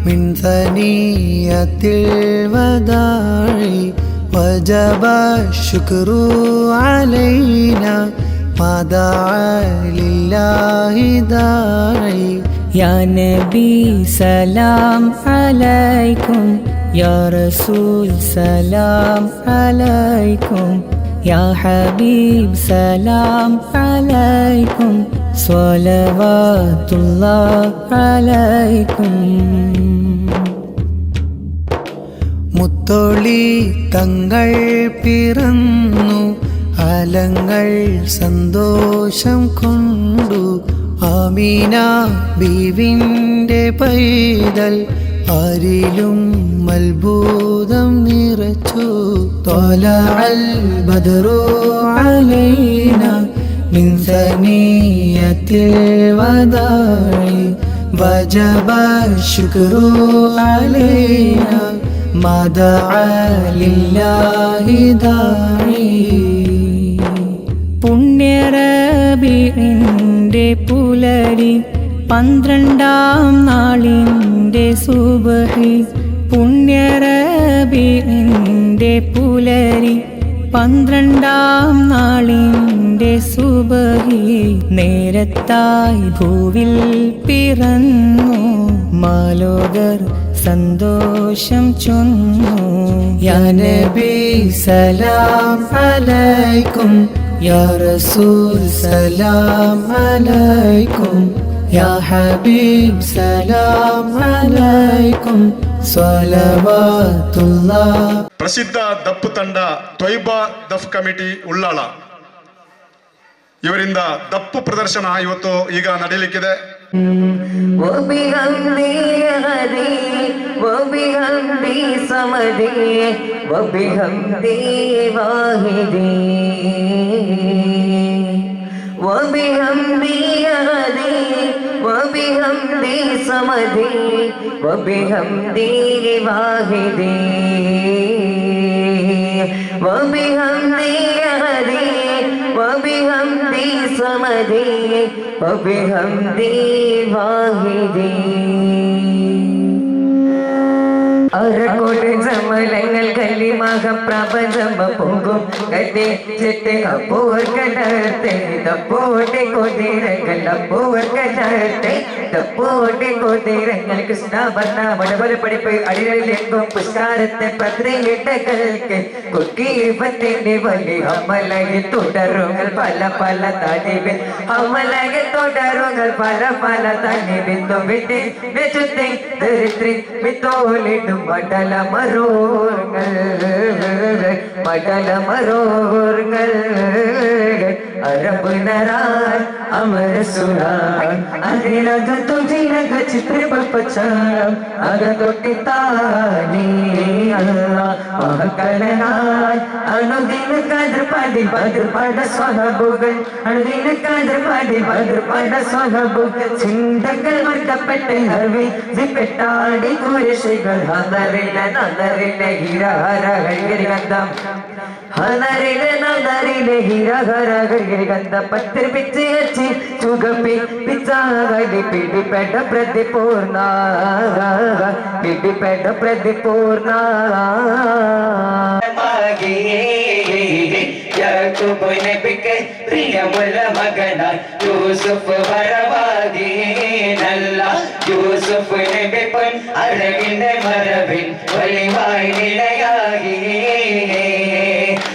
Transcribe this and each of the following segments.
من ثنية الوداع وجب الشكر علينا ما دعا لله داعي. يا نبي سلام عليكم، يا رسول سلام عليكم، يا حبيب سلام عليكم، صلوات الله عليكم. മുത്തൊളി തങ്ങൾ പിറന്നു അലങ്ങൾ സന്തോഷം കൊണ്ടു. ആമീന ബീവിൻ്റെ പൈതൽ ആരിലും അത്ഭുതം നിറച്ചു. ത്വലഅൽ ബദ്റു അലൈന മിൻ സനിയത്തിൽ വദാഇ വജബ ശുക്രു അലൈന മാ ദഅ ലില്ലാഹി ദാഇ. പുണ്യറബീഇന്റെ പുലരി 12-ാം നാളിൻ്റെ സുബ്ഹി. പുണ്യറബീഇന്റെ പുലരി 12-ാം നാളിൻ്റെ സുബ്ഹി. നേരത്തായി ഭൂവിൽ പിറന്നു മാലോകർ സന്തോഷം ചൊന്നു. യാ നബി സലാം അലൈക്കും, യാ റസൂൽ സലാം അലൈക്കും, യാ ഹബീബ് സലാം അലൈക്കും, സ്വലവാത്തുല്ലാഹ്. ಪ್ರಸಿದ್ಧ ದಪ್ಪು ತಂಡ ತ್ವಯ್ಬಾ ದಫ್ ಕಮಿಟಿ ಉಳ್ಳಾಳ ಇವರಿಂದ ದಪ್ಪು ಪ್ರದರ್ಶನ ಇವತ್ತು ಈಗ ನಡೆಯಲಿಕ್ಕಿದೆ. وبحمدي صمدي وبحمدي واحدي وبحمدي هدي وبحمدي صمدي وبحمدي واحدي. അരക്കോട്ട് സമലങ്ങൾ കല്ലിമാക പ്രപഞ്ചമ പോകും കത്തി ചെട്ട് അപ്പോർ കടത്തെ തപ്പോട്ടെ കൊതിരങ്ങൾ അപ്പോർ കടത്തെ തപ്പോട്ടെ കൊതിരങ്ങൾ കൃഷ്ണ വർണ്ണ മടവല പഠിപ്പ് അടികളിലെങ്കും പുഷ്കാരത്തെ പത്രിയിട്ടകൾക്ക് കുക്കീപത്തിന്റെ വലി അമലകെ തുടരുങ്ങൾ പല പല തടിവിൽ അമലകെ തുടരുങ്ങൾ പല പല തനി ബിന്ദു വിട്ട് ചുറ്റി ദരിദ്രി വിത്തോലിടും മടല മരോങ്ങൾ മടല മരോങ്ങൾ. അരബ് നരാൻ അമര സുരാൻ അതിനകത്തു ജിനക ചിത്രപച്ചാം അകത്തൊട്ടി താനീ മഹക്കലനാൻ അനുദിന കദർ പടി ബദർ പട സ്വഹബുകൾ അനുദിന കദർ പടി ബദർ പട സ്വഹബുകൾ. ചിന്തകൾ മർക്കപ്പെട്ട് ഹർവി ജിപ്പെട്ടാടി കുരിശികൾ ഹദറിലെ നദറിലെ ഹിരഹരഹരി ഗന്ധം ഹദറിലെ നദറിലെ ഹിരഹരഹരി ഗന്ധ പത്തിർ പിച്ച് ഹച്ചി ചുഗപ്പി പിച്ചാകലി പിടിപെട്ട പ്രതിപൂർണ പിടിപെട്ട പ്രതിപൂർണ. യാക്കൂബ് നബിക്ക് പ്രിയമുള്ള മകനായി യൂസുഫ് വരവാകി നല്ല യൂസുഫ് നബി പൊൻ അഴകിന്റെ മരവിൽ വലിവായി നിലയാകി.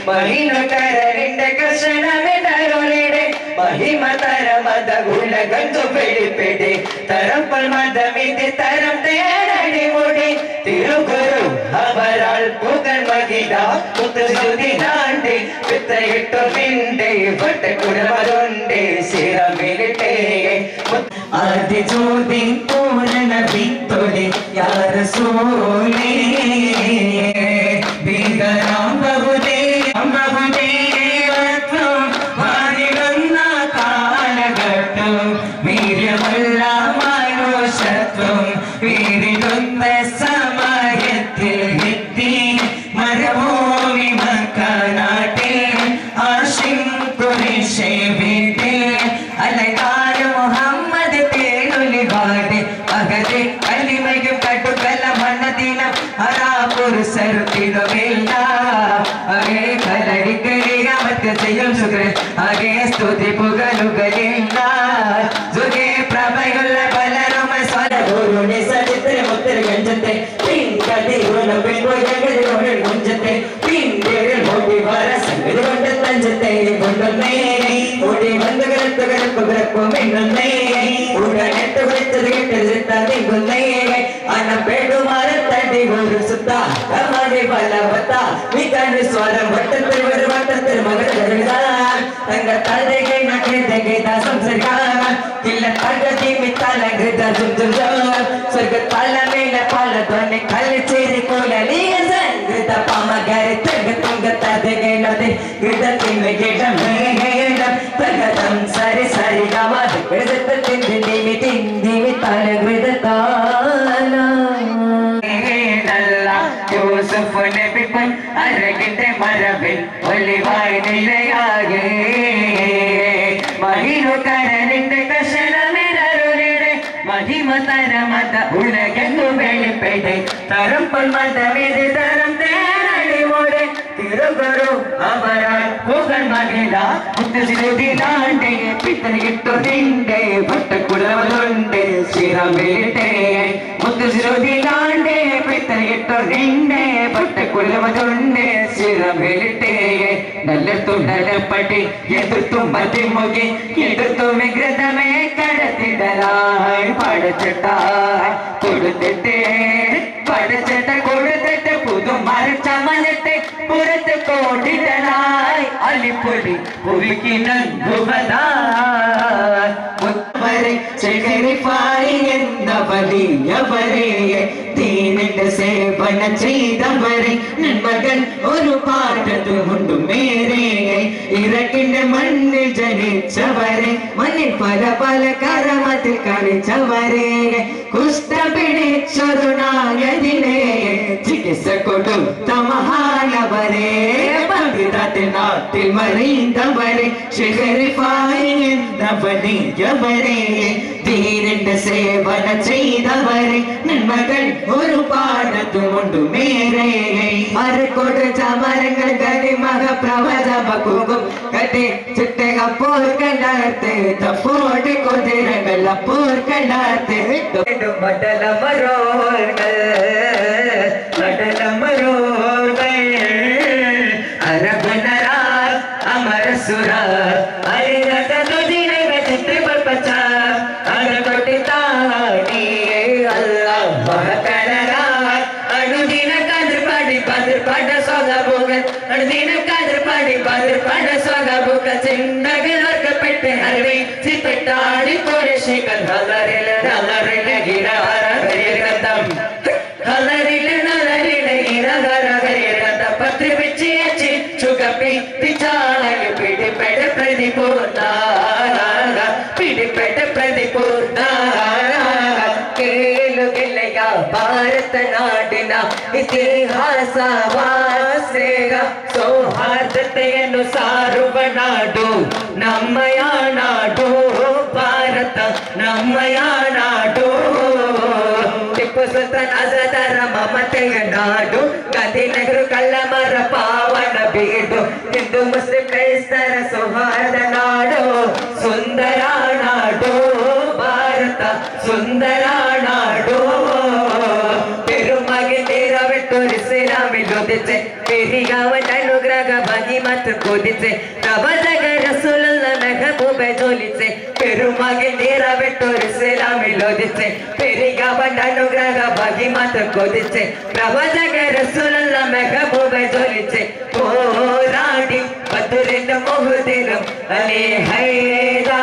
മഹിനുകരന്റെ കർശനമിടരുടെ മഹിമ തരമത ഉലകന്തു വെളിപ്പെടെ തരപ്പൽ മതമിതി തരം തേടടി മുടി തിരുഗുരു അവരാൾ പുകഴ് മഹിത മുത്തുസുതി നാണ്ടി വിത്തയിട്ടു നിന്റെ വട്ടക്കുടമരുണ്ട് ശിരമിലിട്ടേ ആദിജ്യോതി പൂരണ വിത്തൊലി യാ റസൂലേ ഭീകരാം ബഹുദേ ബഹുദേ വാരിടുന്ന കാലഘട്ടം വീര്യമുള്ള മനുഷ്യത്വം വീരിടുന്ന സമയത്തിൽ എത്തി മരഭൂമി മക്കനാട്ടിൽ ആശിം കുരിശേ വീട്ടിൽ അലങ്കാര മുഹമ്മദ് തേടുലിവാട് അകലെ കല്ലിമയും കട്ടുകല്ല മണ്ണതീനം അറാപുരുഷരുത്തിനുമില്ല അകെ കലടിക്കരിയാമത്തെ ചെയ്യും സുഖൻ അകെ സ്തുതി പുകലുകളില്ല സുഖേ പ്രഭയുള്ള പലരും സ്വരഗുരുണി സചിത്ര മുത്തര ഗഞ്ചത്തെ പിൻകടിരുണം പിൻപോയകരുകൾ ഗുഞ്ചത്തെ പിൻകേറിൽ മുടി വര സംഗതി കൊണ്ട് തഞ്ചത്തെ കൊണ്ടുന്നേ മുടി വന്ന് കിടത്തുകിടപ്പുകിടപ്പും എണ്ണുന്നേ ഉടനെട്ട് വിളിച്ചത് കേട്ടത് തന്നിക്കുന്നേ അനപ്പെടുമാരത്തടി ഒരു സുത്ത കമാടി ബലവത്ത വികണ്ട് സ്വരം വട്ടത്തിൽ ഒരു വട്ടത്തിൽ മകളുക തങ്ക തലകെ നഗത സംസർഗ കില്ല തകതി മിത്തല ഗൃത ജും സ്വർഗ തല മേല പാല ധ്വനി കലിച്ചേരി കുലലീ സംഗൃത പമഗരി തങ്ക തുങ്ക തതകെ നദി ഗൃതത്തിൻ ഗേടം ഗേടം തഗതം സരി സരി ഗമ ഗൃതത്തിൻ ദിമി ദിമി തല ഗൃത താല യൂസുഫ് നബി പൊൻ അരകിന്റെ മരവിൽ ഒലിവായി നിലയാകെ മഹിനു കരനിന്റെ കഷണമിരരുടെ മഹിമ തരമത ഉലകെന്നു വെളിപ്പെടെ തരം പൊന്മതമിത് തരം തേരടിമോടെ തിരുഗുരു അവരാൽ പുകൾ മകില മുത്തുശ്രുതിലാണ്ടേ പിത്തന് കിട്ടുന്നുണ്ട് ഭട്ടക്കുളവതുണ്ട് ശ്രീറാമിലിട്ടേ മുത്തുശ്രുതിലാണ്ടേ പിത്തന് കിട്ടുന്നുണ്ട് ഭട്ടക്കുളവതുണ്ട് ശ്രീറാമിലിട്ടേ നല്ല തുണ്ടലപ്പടി എതിർത്തും മതിമുകി എതിർത്തും വിഗ്രതമേ കടത്തിടലായി പടച്ചിട്ടായി കൊടുത്തിട്ടേ പടച്ചിട്ട കൊടുത്തിട്ട് പുതും മരച്ചമഞ്ഞിട്ട് പുറത്ത് കോടിടലായി അലിപ്പൊടി പുലിക്കിനവരെ ശേഖരിപ്പായി എന്ന വലിയവരെ ദീനിന്റെ സേവന ചെയ്തവരെ നന്മകൾ ഒരു പാട്ടതുമുണ്ട് മേരെ ഇറക്കിന്റെ മണ്ണിൽ ജനിച്ചവരെ മണ്ണിൽ പല പല കരമത്തിൽ കളിച്ചവരെ കുഷ്ഠ പിടിച്ചൊരു നായതിനെ ചികിത്സ കൊടുത്ത മഹാനവരെ പവിത്രത്തിൽ നാട്ടിൽ മറിന്തവരെ ശേഖരിപ്പായി എന്ന വലിയവരെ ദീനിന്റെ സേവന ചെയ്തവരെ നന്മകൾ ഒരു പാടത്തുമുണ്ട് മേരെ മരക്കൊട് ചമരങ്ങൾ ഗതിമക പ്രവചമക്കും കട്ടി ചുട്ടക പോർ കണ്ടാർത്ത് തപ്പോടി കുതിരകൾ അപ്പോൾ കണ്ടാർത്ത് മടലമരോകൾ അരബനര അമരസുര അരിരതുദിനെ ചിത്ര പൽപച്ച അരകൊട്ടി താടി അല്ലാഹ് മഹകനര അനുദിന കദർ പട സ്വഗബുകൾ അനുദിന കദർ പട സ്വഗബുകൾ ചിന്തകൾ വർക്കപ്പെട്ട് ഹരവേ ചിപ്പെട്ടാടി കോരശികൾ ഹലറില ഗിരഹര ഹരിരതം ഹലറില നലറില ഗിരഹര ഹരിരത പത്രി വിച്ചേച്ചി ചുഗപ്പി പിച്ചാളി പിടിപെട പ്രതിപൂർണ പിടിപെട പ്രതിപൂർണ കേളുകില്ലയ ഭാരത നാടിന ഇതിഹാಸ ವಾಸ್ರೇಗ ಸೌಹಾರ್ದತೆಯನ್ನು ಸಾರುವ ನಾಡು ನಮ್ಮಯ ನಾಡು ಭಾರತ ನಮ್ಮಯ ನಾಡು ಟಿಪ್ಪು ಸುಲ್ತಾನ್ ಅಜದರ ಮಮತೆಯ ನಾಡು ಗಾಂಧಿನಗರ ಕಳ್ಳಮರ ಪಾವನ ಬೀಡು ಹಿಂದೂ ಮುಸ್ಲಿಂ ಕ್ರೈಸ್ತರ ಸೌಹಾರ್ದ ನಾಡು ಸುಂದರ ನಾಡು ಭಾರತ ಸುಂದರ ನಾಡು പെരുമകൻ നിറവിട്ടൊരിസ്ലാമിലൊതിച്ച് പെരിയവൻ അനുഗ്രഹ മഹിമത്ത് കൊതിച്ച് പ്രവചക റസൂലുള്ള മെഹബൂബെ ജോലിച്ച് പെരുമകൻ നിറവിട്ടൊരിസ്ലാമിലൊതിച്ച് പെരിയവൻ അനുഗ്രഹ മഹിമത്ത് കൊതിച്ച് പ്രവചക റസൂലുള്ള മെഹബൂബെ ജോലിച്ച് പോരാടി ബദറിന്റെ മുഹദിലും അലി ഹൈദാ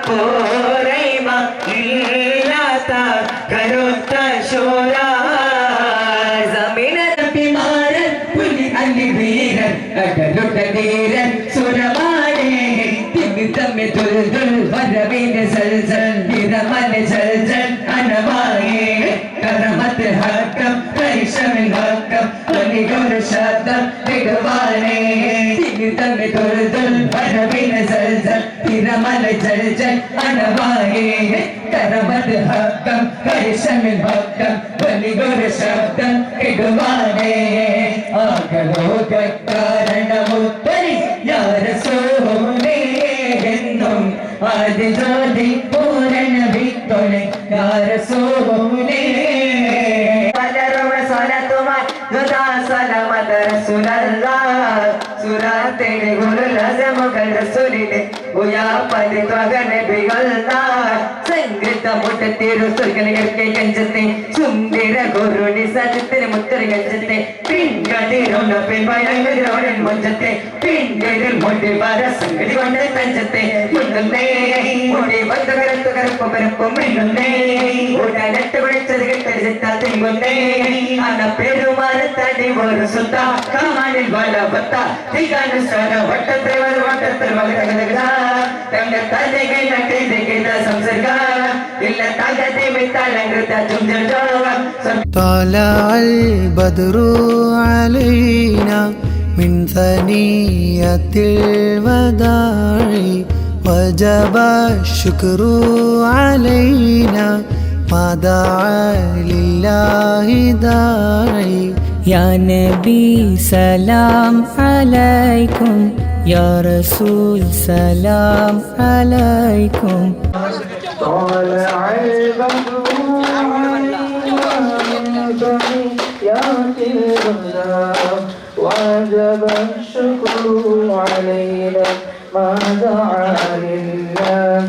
പോരൈമ ഇല്ലാത്ത കരുത്ത ശൂര ജമീനപ്പിമാരൻ പുലി അല്ലി വീരൻ കടലുട്ട ധീരൻ സുരമാനേ തിങ്ങി തമ്മി തുൽതുൽ വരവിന് സൽസൽ നിരമന് ജൽജൽ അനമായേ കരമത്ത് ഹക്കം പരിശമിൽ ഹക്കം വലിയൊരു ശബ്ദം വിടുവാനേ തിങ്ങി തമ്മി തുൽതുൽ വരവിന് സൽസൽ മല ജൽ ജൽ അനവായേ കരമത് ഹക്കം കരിശമിൽ ഭക്കം വലിയൊരു ശബ്ദം ഇടുവാനേ ആകലോകാരണമുത്തരി യാ റസൂലേ എന്നും ആദിജ്യോതി പൂരണ വിത്തോനെ യാ റസൂലേ പലരുടെ സ്വലത്തുമായി ദുദാ സലാമത്ത് റസൂലല്ലാഹ് സുരാത്തേടെ ഗുരുലസമുകൾ റസൂലിനെ ഉയാപ്പതി ത്വകനെ ബിഗൽനാഹ് സംഗീത മുട്ടത്തിരു സ്വർഗലികൾക്ക് കഞ്ചത്തെ സുന്ദര ഗുരുനി സജത്തിന് മുത്തരി കഞ്ചത്തെ പിൻകടിരുന്ന പിൻപയങ്കരോടൻ മുഞ്ചത്തെ പിൻകരിൽ മുടി വര സംഗതി കൊണ്ട് തഞ്ചത്തെ മുന്നേ മുടി ബന്ധകരത്തു കരപ്പും പരപ്പും മിന്നുന്നേ ഉടനട്ട് വിളിച്ചത് കെട്ടരിച്ചാൽ തിങ്ങുന്നേ അന്ന പെരുമാനത്തടി ഒരു സുത്ത കാമാനിൽ വലപത്ത തികാന സ്വര വട്ടത്തിൽ വട്ടത്തിൽ തന്റെ തലകൈ നട്ടേക്ക് സംസർഗ ഇല്ല തകത്തെ മിത്താലങ്കൃത ചുംജോകം طلع البدر علينا من ثنية الوداع وجب الشكر علينا ما دعا لله داعي يا نبي سلام عليكم يا رسول سلام عليكم طلع البدر وجب الشكر علينا ما دعا لله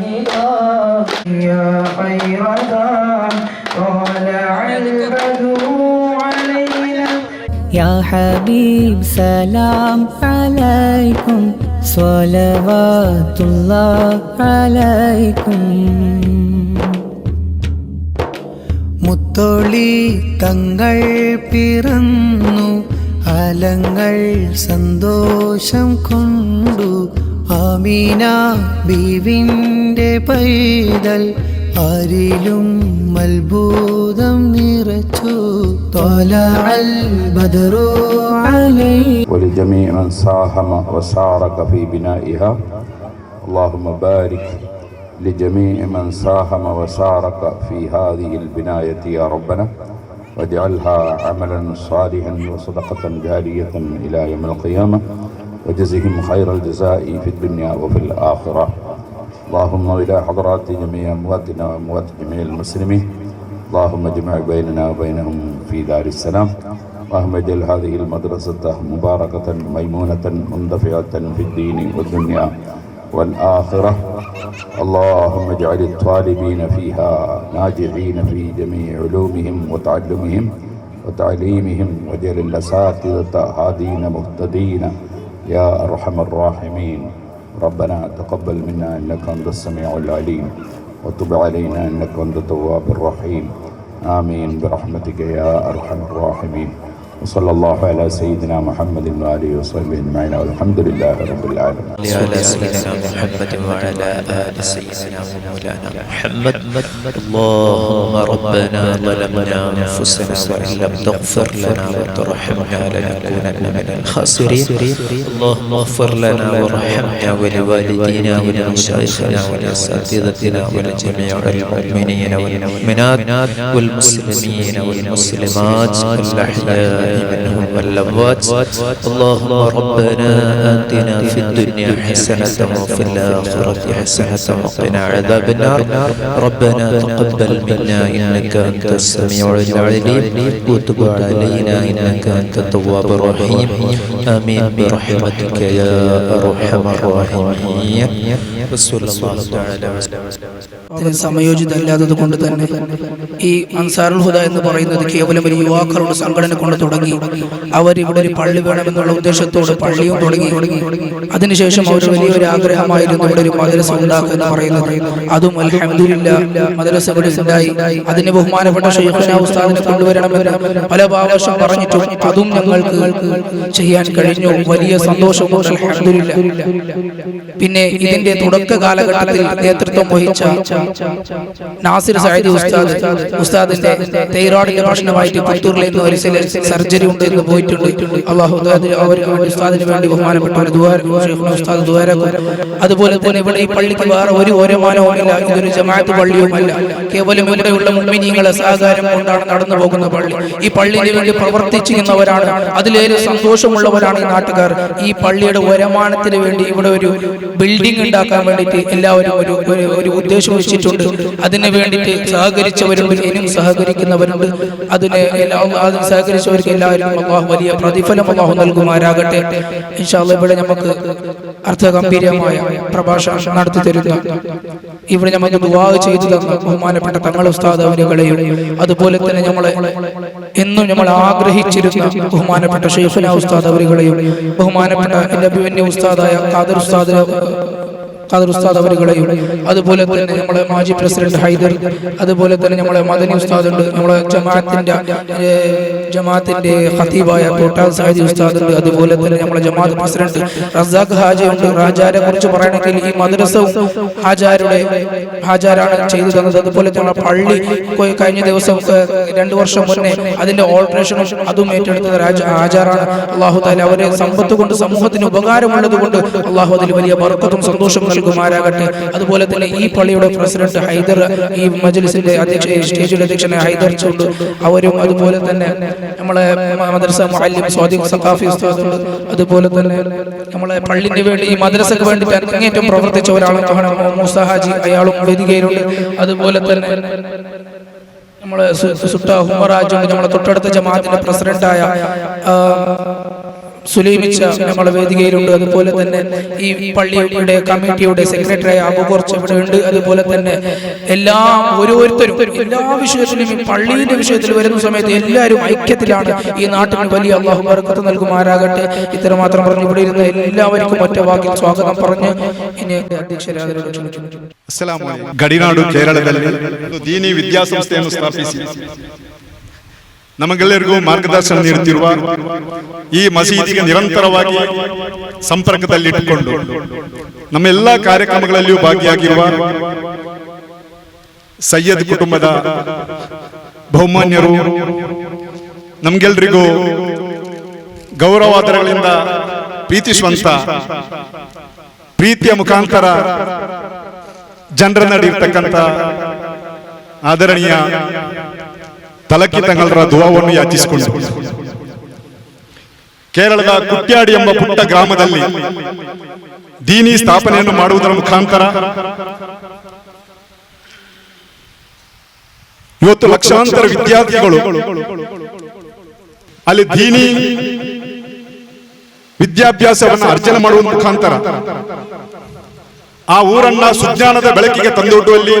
يا خير طلع البدر علينا يا حبيب سلام عليكم صلوات الله عليكم മുത്തൊളി തങ്ങൾ പിറന്നു അലങ്ങൾ സന്തോഷം കൊണ്ടു ആമീന ബീവിൻ്റെ പൈതൽ ആരിലും അത്ഭുതം നിറച്ചു ത്വലഅൽ ബദറു അലൈനാ ولجميع من ساهم وشارك في بنائها اللهم بارك لجميع من ساهم وشارك في هذه البناية يا ربنا واجعلها عملا صالحا وصدقة جارية إلى يوم القيامة وجزهم خير الجزاء في الدنيا وفي الآخرة اللهم إلى حضرات جميع أمواتنا وأموات جميع المسلمين اللهم اجمع بيننا وبينهم في دار السلام اللهم اجعل هذه المدرسة مباركة ميمونة منتفعة في الدين والدنيا والآخرة اللهم اجعل الطالبين فيها ناجحين في جميع علومهم وتعلمهم وتعليمهم واجعل الأساتذة هادين مهتدين يا أرحم الراحمين ربنا تقبل منا إنك أنت السميع العليم وتب علينا إنك أنت التواب الرحيم آمين برحمتك يا أرحم الراحمين وصلى الله على سيدنا محمد وآله وصحبه أجمعين والحمد لله رب العالمين. على سيدنا محمد وعلى آل سيدنا ومولانا محمد. اللهم ربنا ظلمنا أنفسنا وإن لم تغفر لنا وترحمنا لنكونن من الخاسرين. اللهم اغفر لنا وارحمنا ولوالدينا ولمشايخنا ولأساتذتنا ولجميع المؤمنين والمؤمنات والمسلمين والمسلمات الأحياء منهم والأموات. اللهم ربنا آتنا في الدنيا حسنة وفي الآخرة حسنة وقنا عذاب النار. ربنا تقبل منا إنك أنت السميع العليم وتب علينا إنك أنت التواب الرحيم. آمين برحمتك يا أرحم الراحمين. رسول الله تعالى സമയോജിതമല്ലാത്തത് കൊണ്ട് തന്നെ ഈ അൻസാറുൽ ഹുദ എന്ന് പറയുന്നത് കേവലം ഒരു യുവാക്കളുടെ സംഘടന കൊണ്ട് തുടങ്ങി. അവരിവിടെ ഒരു പള്ളി വേണമെന്നുള്ള ഉദ്ദേശത്തോട് പള്ളിയും തുടങ്ങി. അതിനുശേഷം അവർ വലിയൊരു ആഗ്രഹമായിരുന്നു ഇവിടെ ഒരു മദ്രസ ഉണ്ടാക്കുക എന്ന് പറയുന്നത്. അതും അൽഹംദുലില്ലാഹ് മദ്രസകൾ ഉണ്ടായി. അതിന് ബഹുമാനപ്പെട്ട ശൈഖുനാ ഉസ്താദിനെ കൊണ്ടുവരണമെന്ന് പല പ്രാവശ്യം പറഞ്ഞിട്ടും അതും ഞങ്ങൾക്ക് ചെയ്യാൻ കഴിഞ്ഞു. വലിയ സന്തോഷം അൽഹംദുലില്ലാഹ്. പിന്നെ ഇതിന്റെ തുടക്ക കാലഘട്ടത്തിൽ നേതൃത്വം വഹിച്ച നാസിർ സൈദി ഉസ്താദിന്റെ തൈറോയിഡിന്റെ പ്രശ്നമായിട്ട് പുത്തൂരിൽ നിന്ന് ഒരു സർജറി ഉണ്ട് എന്ന് പോയിട്ടുണ്ട്. അള്ളാഹു അവർക്ക് വേണ്ടി ഉസ്താദിന് വേണ്ടി ബഹുമാനപ്പെട്ട ഉസ്താദ് ദുആരക്കും. അതുപോലെ തന്നെ ഇവിടെ ഈ പള്ളിക്ക് വേറെ ഒരു വരുമാനവുമില്ല, ഇതൊരു ജമാഅത്ത് പള്ളിയുമല്ല, കേവലം ഇവിടെയുള്ള മുഅ്മിനീങ്ങളെ സഹകാരം കൊണ്ടാണ് നടന്നു പോകുന്ന പള്ളി. ഈ പള്ളിക്ക് വേണ്ടി പ്രവർത്തിച്ചിരുന്നവരാണ്, അതിലേറെ സന്തോഷമുള്ളവരാണ് ഈ നാട്ടുകാർ. ഈ പള്ളിയുടെ വരുമാനത്തിന് വേണ്ടി ഇവിടെ ഒരു ബിൽഡിംഗ് ഉണ്ടാക്കാൻ വേണ്ടിയിട്ട് എല്ലാവരും ഒരു ഉദ്ദേശം വെച്ചിട്ടുണ്ട്. അതിന് വേണ്ടിയിട്ട് സഹകരിച്ചവരുണ്ട്, ഇനിയും സഹകരിക്കുന്നവരുണ്ട്. അതിന് സഹകരിച്ചവർക്ക് എല്ലാവരും അല്ലാഹു വലിയ പ്രതിഫലം അല്ലാഹു നൽകുമാരാകട്ടെ. ഇൻഷാ അല്ലാഹ് ഇവിടെ നമുക്ക് അർത്ഥഗംഭീരമായ പ്രഭാഷണം നടത്തി തരുന്ന, ഇവിടെ നമുക്ക് ദുആ ചെയ്തു തന്ന ബഹുമാനപ്പെട്ട തങ്ങൾ ഉസ്താദ് അവരുകളെയും, അതുപോലെ തന്നെ നമ്മളെ എന്നും നമ്മൾ ആഗ്രഹിച്ചിരുന്ന ബഹുമാനപ്പെട്ട ശൈഖുനാ ഉസ്താദ് അവരുകളെയും, ബഹുമാനപ്പെട്ട എൻ്റെ ഉസ്താദായ ഖാദർ ഉസ്താദ് അവരുകളെയും, അതുപോലെ തന്നെ നമ്മളെ മാജി പ്രസിഡന്റ് ഹൈദർ, അതുപോലെ തന്നെ നമ്മളെ മദനി ഉസ്താദ് ഉണ്ട്, നമ്മളെ ജമാഅത്തിന്റെ ഖതീബായ കോട്ടാൽ സയ്യിദ് ഉസ്താദ് ഉണ്ട്, അതുപോലെ തന്നെ നമ്മളെ ജമാഅത്ത് പ്രസിഡന്റ് റസാഖ് ഹാജി ഉണ്ട്. ഹാജാരെ കുറിച്ച് പറയണമെങ്കിൽ ഈ മദ്രസവും ഹാജാരാണ് ചെയ്തു തന്നത്. അതുപോലെ തന്നെ പള്ളി കഴിഞ്ഞ ദിവസം 2 വർഷം മുന്നേ അതിന്റെ ഓൾട്രേഷനും അതും ഏറ്റെടുത്തത് ഹാജാറാണ്. അല്ലാഹു തആല അവരെ സമ്പത്ത് കൊണ്ട് സമൂഹത്തിന് ഉപകാരമുള്ളത് കൊണ്ട് അല്ലാഹു അതിൽ വലിയ ബർക്കത്തും സന്തോഷവും നൽകുമാരാകട്ടെ. അതുപോലെ തന്നെ ഈ പള്ളിയുടെ പ്രസിഡന്റ് ഹൈദർ, ഈ മജ്ലിസിന്റെ സ്റ്റേജിൽ അധ്യക്ഷനായ ഹൈദർ ചുണ്ട് അവരും, അതുപോലെ തന്നെ നമ്മളെ മദ്രസ മുഅല്ലിം സ്വാദിഖ് സഖാഫി ഉസ്താദ് ഉണ്ട്, അതുപോലെ തന്നെ നമ്മളെ പള്ളിന് വേണ്ടി ഈ മദ്രസക്ക് വേണ്ടി അങ്ങേറ്റം പ്രവർത്തിച്ച ഒരാളാണ് മൂസ ഹാജി, അയാളും വേദികയിലുണ്ട്. അതുപോലെ തന്നെ നമ്മളെ സുട്ട ഹുമറാജ്, നമ്മളെ തൊട്ടടുത്ത ജമാഅത്തിന്റെ പ്രസിഡന്റായ സുലൈമിച്ച നമ്മളെ വേദികയിലുണ്ട്. അതുപോലെ തന്നെ ഈ പള്ളിയുടെ കമ്മിറ്റിയുടെ സെക്രട്ടറിയായ അബുഖർച്ച് ഇവിടെ ഉണ്ട്. അതുപോലെ തന്നെ ഓരോരുത്തരും എല്ലാ വിഷയത്തിലും ഈ പള്ളിയുടെ വിഷയത്തിൽ വരുന്ന സമയത്ത് എല്ലാവരും ഐക്യത്തിലാണ്. ഈ നാട്ടിന് വലിയ അല്ലാഹു ബർക്കത്ത് നൽകുമാരാകട്ടെ. ഇത്തരം മാത്രം പറഞ്ഞു ഇവിടെ ഇരുന്ന എല്ലാവർക്കും ഒറ്റ വാക്കിൽ സ്വാഗതം പറഞ്ഞ് ഇനി ಅಧ್ಯಕ್ಷರಾದ ಗಡಿನಾಡು ಕೇರಳದಲ್ಲಿ ದೀನಿ ವಿದ್ಯಾಸಂಸ್ಥೆಯನ್ನು ಸ್ಥಾಪಿಸಿ ನಮಗೆಲ್ಲರಿಗೂ ಮಾರ್ಗದರ್ಶನ ನೀಡುತ್ತಿರುವ ಈ ಮಸೀದಿಗೆ ನಿರಂತರವಾಗಿ ಸಂಪರ್ಕದಲ್ಲಿಟ್ಟುಕೊಂಡು ನಮ್ಮ ಎಲ್ಲ ಕಾರ್ಯಕ್ರಮಗಳಲ್ಲಿಯೂ ಭಾಗಿಯಾಗಿರುವ ಸಯ್ಯದ್ ಕುಟುಂಬದ ಬಹುಮಾನ್ಯರು, ನಮಗೆಲ್ಲರಿಗೂ ಗೌರವಾದರಗಳಿಂದ ಪ್ರೀತಿಸುವಂತ, ಪ್ರೀತಿಯ ಮುಖಾಂತರ ಜನರ ನಡೆಯತಕ್ಕಂಥ ಆದರಣೀಯ ತಲಕಿ ತಂಗಳರ ದುಆವನ್ನು ಯಾಚಿಸಿಕೊಂಡು ಕೇರಳದ ಕುಟ್ಯಾಡಿ ಎಂಬ ಪುಟ್ಟ ಗ್ರಾಮದಲ್ಲಿ ದೀನಿ ಸ್ಥಾಪನೆಯನ್ನು ಮಾಡುವುದರ ಮುಖಾಂತರ ಇವತ್ತು ಲಕ್ಷಾಂತರ ವಿದ್ಯಾರ್ಥಿಗಳು ಅಲ್ಲಿ ದೀನಿ ವಿದ್ಯಾಭ್ಯಾಸವನ್ನು ಅರ್ಜನೆ ಮಾಡುವ ಮುಖಾಂತರ ಆ ಊರನ್ನ ಸುಜ್ಞಾನದ ಬೆಳಕಿಗೆ ತಂದೊಡ್ಡುವಲ್ಲಿ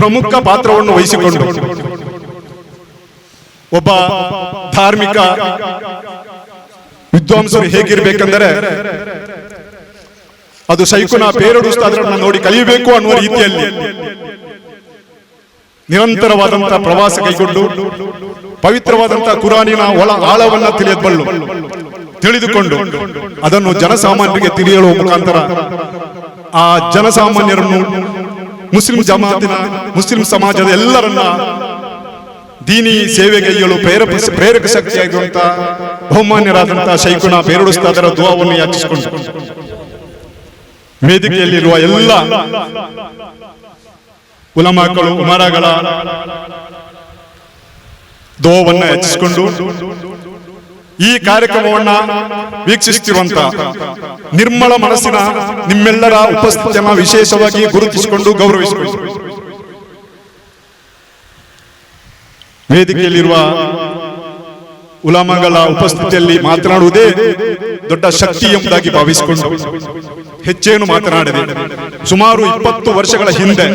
ಪ್ರಮುಖ ಪಾತ್ರವನ್ನು ವಹಿಸಿಕೊಂಡು ಒಬ್ಬ ಧಾರ್ಮಿಕ ವಿದ್ವಾಂಸರು ಹೇಗಿರಬೇಕೆಂದರೆ ಅದು ಶೈಖುನಾ ಪೇರಡು ಉಸ್ತಾದರನ್ನು ನೋಡಿ ಕಲಿಯಬೇಕು ಅನ್ನುವ ರೀತಿಯಲ್ಲಿ ನಿರಂತರವಾದಂತಹ ಪ್ರವಾಸ ಕೈಗೊಂಡು ಪವಿತ್ರವಾದಂತಹ ಕುರಾನಿನ ಒಳ ಆಳವನ್ನ ತಿಳಿದುಕೊಂಡು ಅದನ್ನು ಜನಸಾಮಾನ್ಯರಿಗೆ ತಿಳಿಯುವ ಮುಖಾಂತರ ಆ ಜನಸಾಮಾನ್ಯರನ್ನು ಮುಸ್ಲಿಂ ಸಮಾಜದ ಎಲ್ಲರನ್ನ ದೀನಿ ಸೇವೆಗೈಯಲು ಪ್ರೇರಕ ಶಕ್ತಿಯಾಗಿರುವಂತಹ ಬಹುಮಾನ್ಯರಾದಂತಹ ಶೈಖುನಾ ಪೇರಡು ಉಸ್ತಾದರ ದುಆವನ್ನು ಯಾಚಿಸಿಕೊಂಡು ವೇದಿಕೆಯಲ್ಲಿರುವ ಎಲ್ಲ ಉಲಮಾಗಳು, ಉಮರಾಗಳ ದುಆವನ್ನು ಯಾಚಿಸಿಕೊಂಡು ಈ ಕಾರ್ಯಕ್ರಮವನ್ನ ವೀಕ್ಷಿಸುತ್ತಿರುವಂತ ನಿರ್ಮಲ ಮನಸ್ಸಿನ ನಿಮ್ಮೆಲ್ಲರ ಉಪಸ್ಥಿತಿಯನ್ನು ವಿಶೇಷವಾಗಿ ಗುರುತಿಸಿಕೊಂಡು ಗೌರವಿಸಿಕೊಂಡು ವೇದಿಕೆಯಲ್ಲಿರುವ ಉಲಮಾಗಳ ಉಪಸ್ಥಿತಿಯಲ್ಲಿ ಮಾತನಾಡುವುದೇ ದೊಡ್ಡ ಶಕ್ತಿ ಎಂಬುದಾಗಿ ಭಾವಿಸಿಕೊಂಡು ಹೆಚ್ಚೇನು ಮಾತನಾಡಿದೆ. ಸುಮಾರು 20 ವರ್ಷಗಳ ಹಿಂದೆ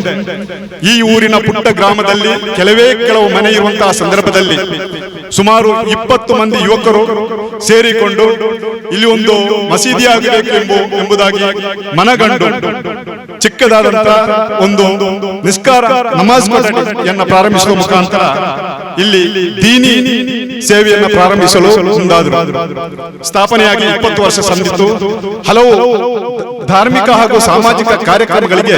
ಈ ಊರಿನ ಪುಟ್ಟ ಗ್ರಾಮದಲ್ಲಿ ಕೆಲವು ಮನೆ ಇರುವಂತಹ ಸಂದರ್ಭದಲ್ಲಿ ಸುಮಾರು 20 ಮಂದಿ ಯುವಕರು ಸೇರಿಕೊಂಡು ಇಲ್ಲಿ ಒಂದು ಮಸೀದಿ ಆಗಬೇಕು ಎಂಬುದಾಗಿ ಮನಗಂಡು ಚಿಕ್ಕದಾದಂತ ಒಂದು ನಿಸ್ಕಾರ ನಮಾಜ್ ಕೊಠಡಿಯನ್ನ ಪ್ರಾರಂಭಿಸುವ ಮುಖಾಂತರ ಇಲ್ಲಿ ದೀನಿ ಸೇವೆಯನ್ನು ಪ್ರಾರಂಭಿಸಲು ಮುಂದಾದರು. ಸ್ಥಾಪನೆಯಾಗಿ 20 ವರ್ಷ ಸಂದಿತ್ತು. ಹಲವು ಧಾರ್ಮಿಕ ಹಾಗೂ ಸಾಮಾಜಿಕ ಕಾರ್ಯಕ್ರಮಗಳಿಗೆ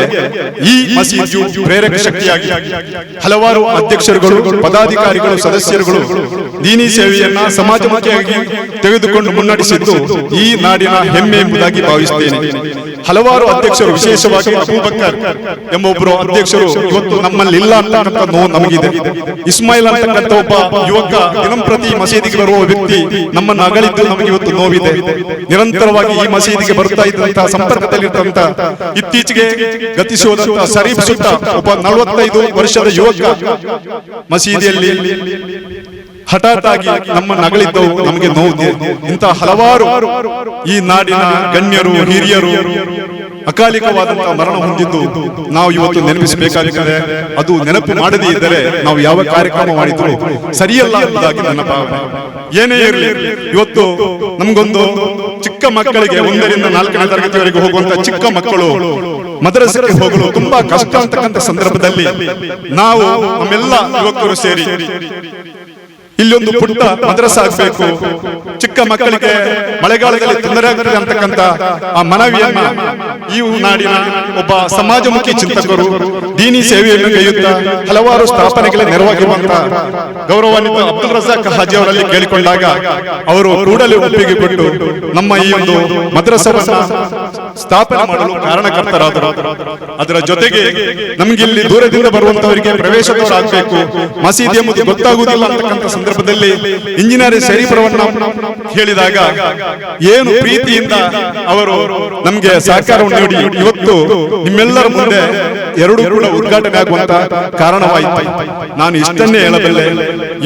ಈ ಮಸೀದಿಯು ಪ್ರೇರಕ ಶಕ್ತಿಯಾಗಿ ಹಲವಾರು ಅಧ್ಯಕ್ಷರುಗಳು, ಪದಾಧಿಕಾರಿಗಳು, ಸದಸ್ಯರುಗಳು ದೀನಿ ಸೇವೆಯನ್ನ ಸಮಾಜಮುಖಿಯಾಗಿ ತೆಗೆದುಕೊಂಡು ಮುನ್ನಡೆಸಿದ್ದು ಈ ನಾಡಿನ ಹೆಮ್ಮೆ ಎಂಬುದಾಗಿ ಭಾವಿಸುತ್ತೇನೆ. ಹಲವಾರು ಅಧ್ಯಕ್ಷರು, ವಿಶೇಷವಾಗಿ ಅಬೂಬಕರ್ ಎಂಬ ಒಬ್ಬರು ಅಧ್ಯಕ್ಷರು ಇವತ್ತು ನಮ್ಮಲ್ಲಿ ಇಲ್ಲ ಅಂತಕ್ಕಂಥ ನೋವು ನಮಗಿದೆ. ಇಸ್ಮಾಯಿಲ್ ಅಂತಕ್ಕಂಥ ಒಬ್ಬ ಯುವಕ ದಿನಂಪ್ರತಿ ಮಸೀದಿಗೆ ಬರುವ ವ್ಯಕ್ತಿ ನಮ್ಮನ್ನು ಅಗಲಿದ್ದು ನಮಗೆ ಇವತ್ತು ನೋವಿದೆ. ನಿರಂತರವಾಗಿ ಈ ಮಸೀದಿಗೆ ಬರ್ತಾ ಇದ್ದಂತಹ ಸಂಪರ್ಕದಲ್ಲಿದ್ದಂತ ಇತ್ತೀಚೆಗೆ ಗತಿಸುವಂತಹ ಶರೀಫ್ ಸುತ್ತ ಒಬ್ಬ 45 ವರ್ಷದ ಯುವಕ ಮಸೀದಿಯಲ್ಲಿ ಹಠಾತ್ ಆಗಿ ನಮ್ಮ ನಗಳಿದ್ದವು ನಮಗೆ ನೋವು. ಇಂತಹ ಹಲವಾರು ಈ ನಾಡಿನ ಗಣ್ಯರು, ಹಿರಿಯರು ಅಕಾಲಿಕವಾದಂತಹ ಮರಣ ಹೊಂದಿದ್ದು ನಾವು ಇವತ್ತು ನೆನಪಿಸಬೇಕಾಗುತ್ತದೆ. ಅದು ನೆನಪು ಮಾಡದೇ ಇದ್ದರೆ ನಾವು ಯಾವ ಕಾರ್ಯಕ್ರಮ ಮಾಡಿದ್ರು ಸರಿಯಲ್ಲ ಎಂಬುದಾಗಿ ನನ್ನ ಭಾವನೆ. ಏನೇ ಇರಲಿ, ಇವತ್ತು ನಮಗೊಂದು ಚಿಕ್ಕ ಮಕ್ಕಳಿಗೆ 1 ರಿಂದ 4ನೇ ತರಗತಿವರೆಗೆ ಹೋಗುವಂತ ಚಿಕ್ಕ ಮಕ್ಕಳು ಮದ್ರಸೆಗೆ ಹೋಗಲು ತುಂಬಾ ಕಷ್ಟ ಅಂತಕ್ಕಂಥ ಸಂದರ್ಭದಲ್ಲಿ ನಾವು ನಮ್ಮೆಲ್ಲ ಯುವಕರು ಸೇರಿ ಇಲ್ಲೊಂದು ಪುಟ್ಟ ಮದ್ರಸ ಆಗಬೇಕು, ಚಿಕ್ಕ ಮಕ್ಕಳಿಗೆ ಮಳೆಗಾಲದಲ್ಲಿ ತೊಂದರೆ ಆಗ್ತದೆ ಅಂತಕ್ಕಂಥ ಆ ಮನವಿಯನ್ನ ಈ ನಾಡಿನ ಒಬ್ಬ ಸಮಾಜಮುಖಿ ಚಿಂತಕರು ದೀನಿ ಸೇವೆಯನ್ನು ಕೈಯುತ್ತಾ ಹಲವಾರು ಸ್ಥಾಪನೆಗಳ ನೆರವಾಗಿರುವಂತಹ ಗೌರವಾನ್ವಿತ ಅಬ್ದುಲ್ ರಜಾಕ್ ಹಾಜಿ ಅವರಲ್ಲಿ ಕೇಳಿಕೊಂಡಾಗ ಅವರು ಕೂಡಲೇ ಒಪ್ಪಿಗೆ ಕೊಟ್ಟು ನಮ್ಮ ಈ ಒಂದು ಮದ್ರಸವನ್ನ ಸ್ಥಾಪನೆ ಮಾಡಲು ಕಾರಣಕರ್ತರಾದರು. ಅದರ ಜೊತೆಗೆ ನಮ್ಗೆ ಇಲ್ಲಿ ದೂರದಿಂದ ಬರುವಂತವರಿಗೆ ಪ್ರವೇಶದವರಾಗಬೇಕು, ಮಸೀದಿ ಎಂಬುದು ಗೊತ್ತಾಗುವುದಿಲ್ಲ ಅಂತಕ್ಕಂಥ ಸಂದರ್ಭದಲ್ಲಿ ಇಂಜಿನಿಯರಿಂಗ್ ಶರೀಫರವನ್ನ ಹೇಳಿದಾಗ ಏನು ಪ್ರೀತಿಯಿಂದ ಅವರು ನಮ್ಗೆ ಸಹಕಾರವನ್ನು ನೀಡಿ ಇವತ್ತು ನಿಮ್ಮೆಲ್ಲರ ಮುಂದೆ 2 ಕೂಡ ಉದ್ಘಾಟನೆ ಆಗುವಂತ ಕಾರಣವಾಯಿತು. ನಾನು ಇಷ್ಟನ್ನೇ ಹೇಳಬಲ್ಲೆ,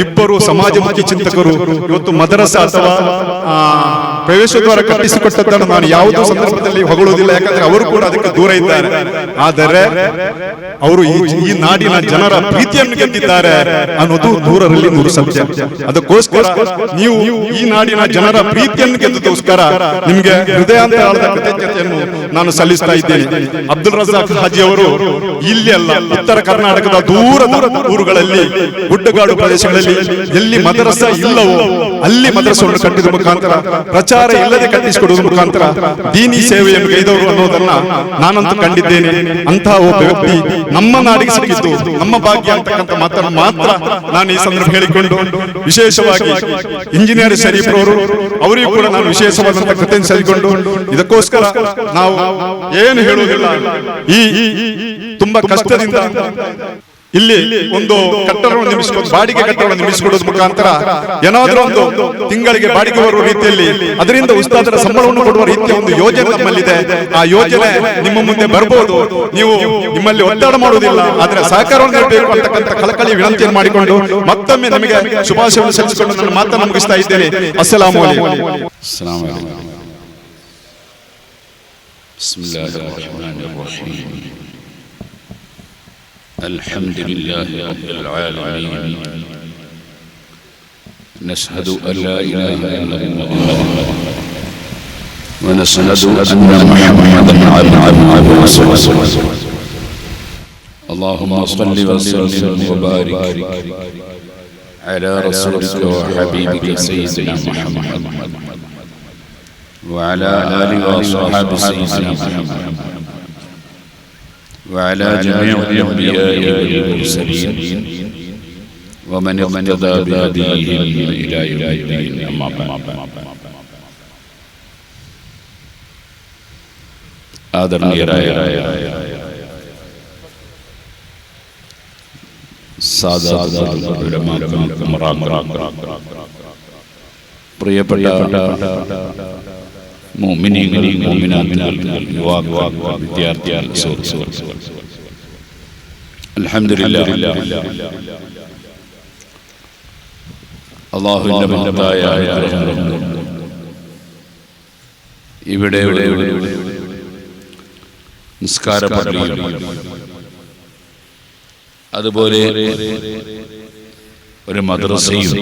ಇಬ್ಬರು ಸಮಾಜಮುಖಿ ಚಿಂತಕರು ಇವತ್ತು ಮದರಸ ಅಥವಾ ಪ್ರವೇಶದ್ವಾರ ಕಟ್ಟಿಸಿಕೊಟ್ಟದ್ದನ್ನು ನಾನು ಯಾವುದೋ ಸಂದರ್ಭದಲ್ಲಿ ಹೊಗಳುವುದಿಲ್ಲ, ಯಾಕಂದ್ರೆ ಅವರು ಕೂಡ ಅದಕ್ಕೆ ದೂರ ಇದ್ದಾರೆ. ಆದರೆ ಅವರು ಈ ನಾಡಿನ ಜನರ ಪ್ರೀತಿಯನ್ನು ಗೆದ್ದಿದ್ದಾರೆ ಅನ್ನೋದು 100ರಲ್ಲಿ 100 ಸತ್ಯ. ಅದಕ್ಕೋಸ್ಕರ ನೀವು ಈ ನಾಡಿನ ಜನರ ಪ್ರೀತಿಯನ್ನು ಗೆದ್ದಕ್ಕೋಸ್ಕರ ನಿಮಗೆ ಹೃದಯಾಂತರಾಳದ ಕೃತಜ್ಞತೆಯನ್ನು ನಾನು ಸಲ್ಲಿಸ್ತಾ ಇದ್ದೇನೆ. ಅಬ್ದುಲ್ ರಜಾಕ್ ಹಾಜಿ ಅವರು ಇಲ್ಲಿ ಅಲ್ಲ, ಉತ್ತರ ಕರ್ನಾಟಕದ ದೂರದ ಊರುಗಳಲ್ಲಿ, ಗುಡ್ಡಗಾಡು ಪ್ರದೇಶಗಳಲ್ಲಿ ಎಲ್ಲಿ ಮದರಸ ಇಲ್ಲವೋ ಅಲ್ಲಿ ಮದರಸವನ್ನು ಕಟ್ಟಿದ ಮುಖಾಂತರ, ಪ್ರಚಾರ ಇಲ್ಲದೆ ಕಟ್ಟಿಸಿಕೊಡುವ ಮುಖಾಂತರ ದೀನಿ ಸೇವೆಯನ್ನು ಕೈದವರು ಅನ್ನೋದನ್ನ ನಾನಂತೂ ಕಂಡಿದ್ದೇನೆ. ಅಂತಹ ಒಬ್ಬ ವ್ಯಕ್ತಿ ನಮ್ಮ ನಾಡಿಗೆ ಸಿಕ್ಕಿದ್ದು ನಮ್ಮ ಭಾಗ್ಯ ಅಂತಕ್ಕಂಥ ಮಾತನ್ನು ಮಾತ್ರ ನಾನು ಈ ಸಂದರ್ಭ ಹೇಳಿಕೊಂಡು, ವಿಶೇಷವಾಗಿ ಇಂಜಿನಿಯರ್ ಶರೀಫ್ ಅವರು ಅವರಿಗೂ ಕೂಡ ನಾನು ವಿಶೇಷವಾದಂತಹ ಕೃತಜ್ಞತೆ ಸಲ್ಲಿಸಿಕೊಂಡು, ಇದಕ್ಕೋಸ್ಕರ ನಾವು ಏನು ಹೇಳುವುದಿಲ್ಲ, ಈ ತುಂಬಾ ಕಷ್ಟದಿಂದ ಇಲ್ಲಿ ಒಂದು ಕಟ್ಟಡವನ್ನು ನಿರ್ಮಿಸಿಕೊಂಡು, ಬಾಡಿಗೆ ಕಟ್ಟಡವನ್ನು ನಿರ್ಮಿಸಿಕೊಡೋದ್ರ ಮುಖಾಂತರ ಏನಾದರೂ ಒಂದು ತಿಂಗಳಿಗೆ ಬಾಡಿಗೆ ಬರುವ ರೀತಿಯಲ್ಲಿ ಅದರಿಂದ ಉಸ್ತಾದರ ಸಂಬಳವನ್ನು ಕೊಡುವ ರೀತಿಯ ಒಂದು ಯೋಜನೆ ನಮ್ಮಲ್ಲಿದೆ. ಆ ಯೋಜನೆ ನಿಮ್ಮ ಮುಂದೆ ಬರಬಹುದು. ನೀವು ನಿಮ್ಮಲ್ಲಿ ಒತ್ತಡ ಮಾಡುವುದಿಲ್ಲ, ಆದರೆ ಸಹಕಾರವನ್ನು ನೀಡಬೇಕು ಅಂತಕ್ಕಂಥ ಕಳಕಳಿ ವಿನಂತಿಯನ್ನು ಮಾಡಿಕೊಂಡು ಮತ್ತೊಮ್ಮೆ ನಮಗೆ ಶುಭಾಶಯವನ್ನು ಸಲ್ಲಿಸಿಕೊಂಡು ನನ್ನ ಮಾತನ್ನು ಮುಗಿಸ್ತಾ ಇದ್ದೇನೆ. ಅಸ್ಸಲಾಮು ಅಲೈಕುಂ. ಬಿಸ್ಮಿಲ್ಲಾಹಿರ್ ರಹ್ಮಾನಿರ್ ರಹೀಮ್. الحمد لله رب العالمين. نشهد أن لا إله إلا الله ونشهد أن محمدا عبده ورسوله. اللهم صل وسلم وبارك على رسولك وحبيبك سيدنا محمد وعلى آله وصحبه سيدنا محمد وعلى جميع الأنبياء والمرسلين ومن اقتدى بهديهم إلى يوم الدين. أما بعد. ആദരണീയരായ പ്രിയപ്പെട്ട വിദ്യാർത്ഥികൾ, അൽഹംദുലില്ലാഹ് അല്ലാഹുവിന്റെ മഹത്തായ അനുഗ്രഹം ഇവിടെ നിസ്കാര പള്ളിയിൽ അതുപോലെ ഒരു മദ്രസയും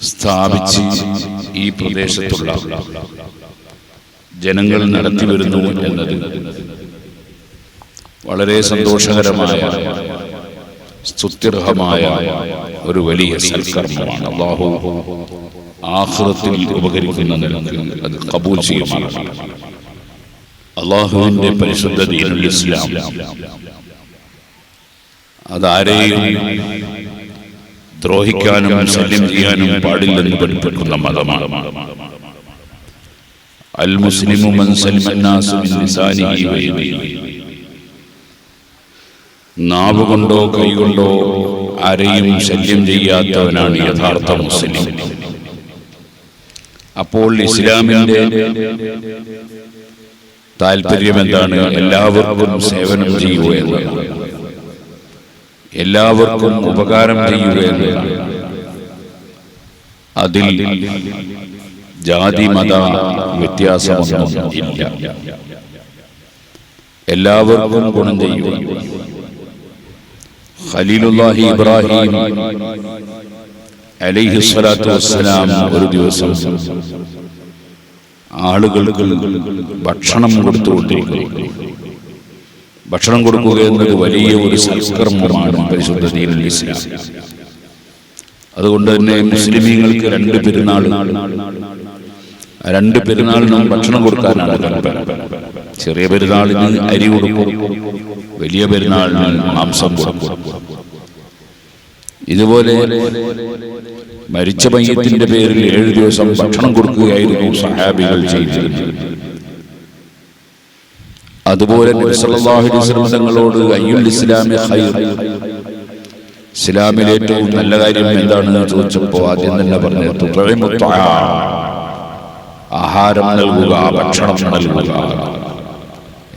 സ്ഥാപിച്ച് ഈ പ്രദേശത്തുള്ള ജനങ്ങൾ നടത്തി വരുന്നു എന്നത് വളരെ സന്തോഷകരമായ സ്തുത്യർഹമായ ഒരു വലിയ സൽക്കർമ്മമാണ്. അല്ലാഹു ആഖിറത്തിൽ ഉപകരിക്കുന്ന നിലക്ക് അത് ഖബൂൽ ചെയ്യുമാറാകട്ടെ. അല്ലാഹുവിന്റെ പരിശുദ്ധ ദീനുൽ ഇസ്ലാം അതാരെയും ദ്രോഹിക്കാനും ശല്യം ചെയ്യാനും പാടില്ലെന്ന് പഠിപ്പിക്കുന്ന മതമാണ്. അൽ മുസ്ലിമു മൻ സലിമ അന്നാസു മിൻ ലിസാനിഹി വയദിഹി. നാവ് കൊണ്ടോ കൈകൊണ്ടോ ആരെയും ശല്യം ചെയ്യാത്തവനാണ് യഥാർത്ഥ മുസ്ലിം. അപ്പോൾ ഇസ്ലാമിന്റെ താല്പര്യം എന്താണ്? എല്ലാവർക്കും സേവനം ചെയ്യുക എന്നതാണ്, എല്ലാവർക്കും ഉപകാരം ചെയ്യുക എന്നതാണ്. അതിൽ ജാതി മത വ്യത്യാസമൊന്നും ഇല്ല. എല്ലാവർക്കും ഗുണം ചെയ്യുക. ഖലീലുല്ലാഹി ഇബ്രാഹിം അലൈഹിസ്സലാത്തു വസ്സലാം ഒരു ദിവസം ആളുകൾക്ക് ഭക്ഷണം കൊടുത്തുകൊണ്ടിരിക്കുന്നു. ഭക്ഷണം കൊടുക്കുക എന്നത് വലിയ ഒരു സൽക്കർമ്മമാണ് പരിശുദ്ധ ദീനുൽ ഇസ്ലാം. അതുകൊണ്ട് തന്നെ മുസ്ലിമീങ്ങൾക്ക് രണ്ട് പെരുന്നാളിനും ഭക്ഷണം കൊടുക്കാനാണ് കൽപ്പന. ചെറിയ പെരുന്നാളിന് അരി കൊടുക്കും, വലിയ പെരുന്നാളിന് മാംസം കൊടുക്കും. ഇതുപോലെ മരിച്ച മയ്യത്തിന്റെ പേരിൽ 7 ദിവസം ഭക്ഷണം കൊടുക്കുകയായിരുന്നു സഹാബികൾ ചെയ്തിരുന്നത്. അതുപോലെ നബി സല്ലല്ലാഹു അലൈഹി വസല്ലം തങ്ങളോട് അയ്യുൽ ഇസ്ലാമി ഖൈർ, ഇസ്ലാമിലെ ഏറ്റവും നല്ല കാര്യം എന്താണെന്ന് ചോദിച്ചപ്പോൾ ആദ്യം തന്നെ പറഞ്ഞത് തുതഇമു ത്വആം, ആഹാരം നൽകുക, ഭക്ഷണം നൽകുക,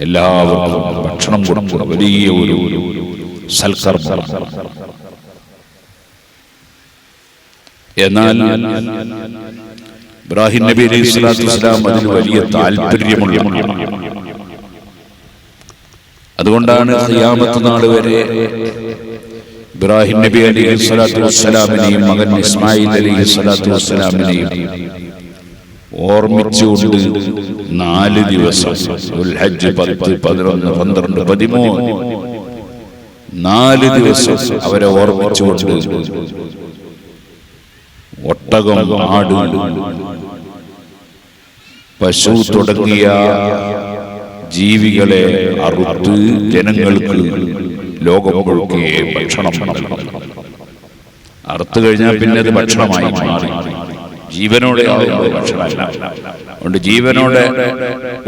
എല്ലാവർക്കും ഭക്ഷണം കൊടുക്കുക, വലിയ ഒരു സൽക്കർമ്മം. എന്നാൽ ഇബ്രാഹിം നബി അലൈഹി സ്വലാത്തു വസ്സലാം അതിന് വലിയ താല്പര്യമുള്ള, അതുകൊണ്ടാണ് ഖിയാമത്ത് നാൾ വരെ ഇബ്രാഹിം നബി അലൈഹി സ്വലാത്തു വസ്സലാമിനെയും മകൻ ഇസ്മായിൽ അലൈഹി സ്വലാത്തു വസ്സലാമിനെയും ഓർമ്മിച്ചുകൊണ്ട് 4 ദിവസം ദുൽഹജ്ജ് 10, 11, 12, 13 4 ദിവസം അവരെ ഓർമ്മിച്ചുകൊണ്ട് ഒട്ടകം, ആട്, പശു തുടങ്ങിയ ജീവികളെ അറുത്ത് ജനങ്ങൾക്ക് ലോകം മുഴുക്കെ ഭക്ഷണം നൽകണം. അറുത്തു കഴിഞ്ഞാൽ പിന്നെ അത് ഭക്ഷണമായി മാറി. ജീവനോടെ ഭക്ഷണമല്ല. അതുകൊണ്ട് ജീവനോടെ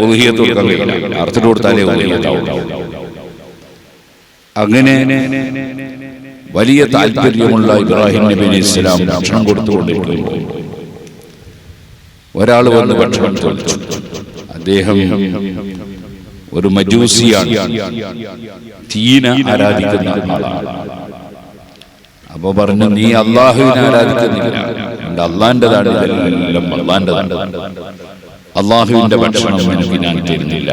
ഉദ്ഹിയത്ത് കൊടുക്കാൻ കഴിയില്ല, അറുത്തിട്ട് കൊടുത്താലേ ഉദ്ഹിയത്താവും. അങ്ങനെ വലിയ താല്പര്യമുള്ള ഇബ്രാഹിം നബി അലൈഹി സ്വലാം ഭക്ഷണം കൊടുത്തുകൊണ്ടിരിക്കുമ്പോൾ ഒരാൾ വന്ന് ഭക്ഷണം ചോദിച്ചു. അദ്ദേഹം ഒരു മജൂസിയാണ്, തീന ആരാധിക്കുന്ന ആളാണ്. അപ്പൊ പറഞ്ഞു, നീ അള്ളാഹുവിനെ ആരാധിക്കുന്നില്ല, അള്ളാന്റെതാണ് ഇതെല്ലാം, അള്ളാന്റെതാണ്, അള്ളാഹുവിന്റെ ഭക്ഷണം എനിക്ക് ഞാൻ തരുന്നില്ല.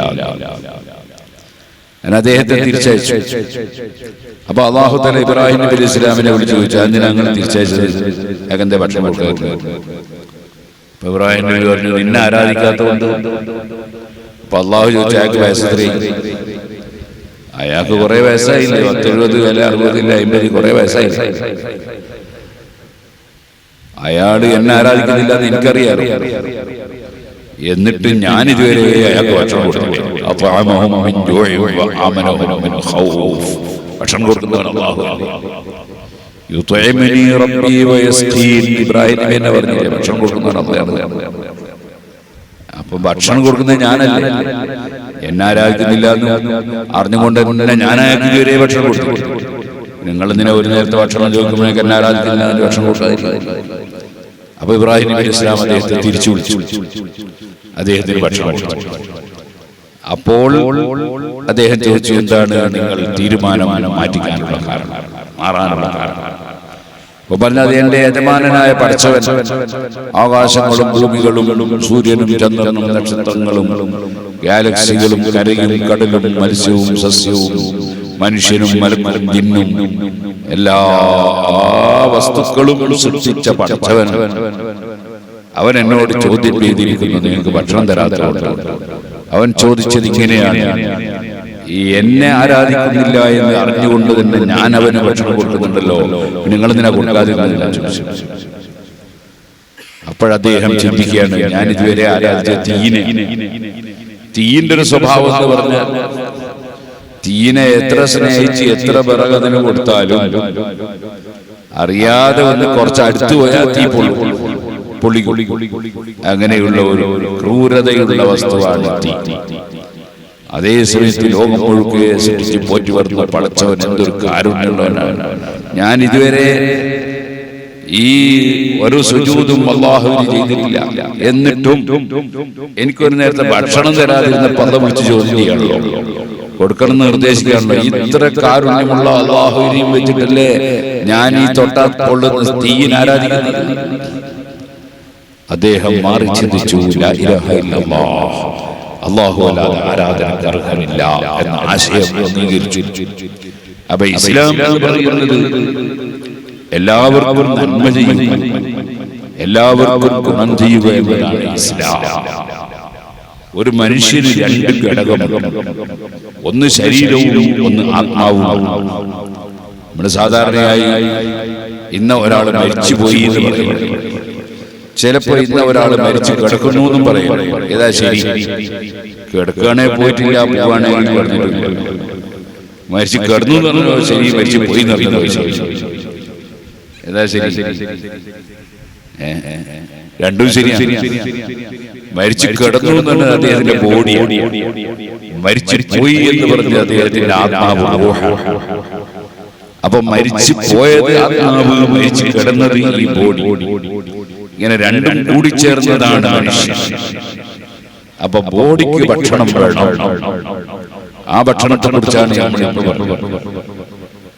ഞാൻ അദ്ദേഹത്തെ തിരിച്ചയച്ചു. അപ്പൊ അള്ളാഹു തആല ഇബ്രാഹിം നബി അലൈഹി സ്വലാമിനെ വിളിച്ചു ചോദിച്ചു, എന്തിനാ അങ്ങനെ തിരിച്ചയച്ചത്? ഏകന്റെ ഭക്ഷണം കൊടുക്കുന്നത്. അപ്പൊ ഇബ്രാഹിം നബി പറഞ്ഞു, നിന്നെ ആരാധിക്കാത്തതുകൊണ്ട്. അപ്പൊ അള്ളാഹു ചോദിച്ചു, അയാൾക്ക് വയസ്സത്രേ? അയാൾക്ക് കുറെ വയസ്സായില്ലേ, 10, 70, 60, 50 കുറെ വയസ്സായില്ലേ? അയാള് എന്നെ ആരാധിക്കുന്നില്ല എന്ന് എനിക്കറിയാം, എന്നിട്ട് ഞാൻ ഇതുവരെ അയാൾക്ക് ഭക്ഷണം കൊടുത്തില്ല. ഭക്ഷണം കൊടുക്കുന്നവൻ അല്ലാഹു. യുത്ഇമുനി റബ്ബി വയസ്ഖീൻ, ഇബ്രാഹിം നബി എന്നെ പറഞ്ഞില്ലേ, ഭക്ഷണം കൊടുക്കുന്നവൻ അല്ലാഹു. അപ്പൊ ഭക്ഷണം കൊടുക്കുന്നത് ഞാനല്ലേ, എന്നെ ആരാധിക്കുന്നില്ല എന്ന് അറിഞ്ഞുകൊണ്ട് തന്നെ ഞാൻ അയാൾക്ക് ഇതുവരെ ഭക്ഷണം കൊടുത്തു. നിങ്ങൾ എന്തിനാ ഒരു നേരത്തെ ഭക്ഷണം ചോദിക്കുമ്പോഴേക്ക് എന്നെ ആരാധിക്കില്ല എന്ന് ഭക്ഷണം കൊടുക്കാതിരിക്കും? അപ്പൊ ഇബ്രാഹിം നബി അലൈഹി സ്വലാം അദ്ദേഹത്തെ തിരിച്ചു വിളിച്ചു, അദ്ദേഹത്തിന് ഭക്ഷണം കൊടുത്തു. അപ്പോൾ അദ്ദേഹം ചോദിച്ചു, എന്താണ് നിങ്ങൾ തീരുമാനം മാറ്റിക്കാനുള്ള കാരണം, മാറാനുള്ള കാരണം? അപ്പൊ പറഞ്ഞത്, എന്റെ യജമാനനായ പടച്ചവൻ ആകാശങ്ങളും ഭൂമികളും സൂര്യനും ചന്ദ്രനും നക്ഷത്രങ്ങളും ഗാലക്സികളും കരയും കടലും മത്സ്യവും സസ്യവും മനുഷ്യനും മലക്കും ജിന്നും എല്ലാ വസ്തുക്കളും സൃഷ്ടിച്ച പടച്ചവൻ അവൻ എന്നോട് ചോദ്യം ചെയ്തിരിക്കുന്നു, നിങ്ങൾക്ക് ഭക്ഷണം തരാത്തതുകൊണ്ട്. അവൻ ചോദിച്ചത് ഇങ്ങനെയാണ്, എന്നെ ആരാധിക്കുന്നില്ല എന്ന് അറിഞ്ഞുകൊണ്ട് തന്നെ ഞാൻ അവന് ഭക്ഷണം കൊടുക്കുന്നുണ്ടല്ലോ, നിങ്ങൾ എന്തിനാ കൊടുക്കാതിരുന്നില്ല ചോദിച്ചു. അപ്പോഴദ്ദേഹം ചിന്തിക്കുകയാണ്, ഞാൻ ഇതുവരെ ആരാധിച്ച തീയിന്റെ ഒരു സ്വഭാവം എന്ന് പറഞ്ഞാൽ തീയിനെ എത്ര സ്നേഹിച്ച് എത്ര വിറകതിന് കൊടുത്താലും അറിയാതെ വന്ന് കുറച്ച് അടുത്ത് പോയാൽ തീ പൊള്ളി. അങ്ങനെയുള്ള ഒരു ക്രൂരതയുള്ള വസ്തുവാണ് തീ. അതേ സമയത്ത് ലോകം മുഴുക്കെ സൃഷ്ടിച്ച് പോറ്റി വരുന്ന പടച്ചവൻ എന്തൊരു കാരുണ്യമുള്ളവനാണ്. ഞാൻ ഇതുവരെ ഈ ഒരു സുജൂദും അല്ലാഹുവിന് ചെയ്തിട്ടില്ല, എന്നിട്ടും എനിക്കൊരു നേരത്തെ ഭക്ഷണം തരാതിരുന്ന പദം വിളിച്ച് ചോദ്യം ചെയ്യാണല്ലോ, കൊടുക്കണം എന്ന് നിർദ്ദേശിക്കുകയാണല്ലോ. ഇത്ര കാരുണ്യമുള്ള അല്ലാഹുവിനെയും വെച്ചിട്ടല്ലേ ഞാൻ ഈ തൊട്ടാ കൊള്ളുന്ന തീയിനെ ആരാധിക്കുന്നത്? അദ്ദേഹം മാറി ചിന്തിച്ചു, ലാ ഇലാഹ ഇല്ലല്ലാഹ്, അല്ലാഹു അല്ലാതെ ആരാധനയ്ക്ക് അർഹനില്ല എന്ന ആശയം അംഗീകരിച്ചു. അപ്പൊ ഇസ്ലാം എന്ന് പറയുന്നത് എല്ലാവർക്കും നന്മ ചെയ്യുക, എല്ലാവർക്കും ഗുണം ചെയ്യുക എന്നതാണ് ഇസ്ലാം. ഒരു മനുഷ്യന് രണ്ട് ഘടകമുണ്ട്, ഒന്ന് ശരീരവും ഒന്ന് ആത്മാവും. നമ്മൾ സാധാരണയായി ഇന്ന ഒരാൾ മരിച്ചുപോയി എന്ന് പറയും, ചിലപ്പോ ഇന്ന ഒരാൾ മരിച്ചു കിടക്കുന്നു എന്നും പറയും. ഏതാ ശരി? കിടക്കുകയാണെ പോയിട്ടില്ല, പോവാണെങ്കിൽ പറഞ്ഞിട്ടില്ല. മരിച്ചു കിടന്നു എന്ന് പറഞ്ഞോ ശരി, മരിച്ചു പോയി എന്ന് പറഞ്ഞോ ശരി. ഏതാ ശരി? രണ്ടും ശരിയാണ്. മരിച്ചു കിടന്നു എന്നാണ് അദ്ദേഹത്തിന്റെ ബോഡി, മരിച്ചു പോയി എന്ന് പറഞ്ഞ് അദ്ദേഹത്തിന്റെ ആത്മാവ്. അപ്പൊ മരിച്ചു പോയത് ആത്മാവ്, മരിച്ചു കിടന്നത് ഈ ബോഡി. ഇങ്ങനെ രണ്ടും കൂടി ചേർന്നതാണ് മനുഷ്യൻ. അപ്പൊ ബോഡിക്ക് ഭക്ഷണം വേണം. ആ ഭക്ഷണത്തെ കുറിച്ചാണ് നമ്മളിപ്പോ പറഞ്ഞത്.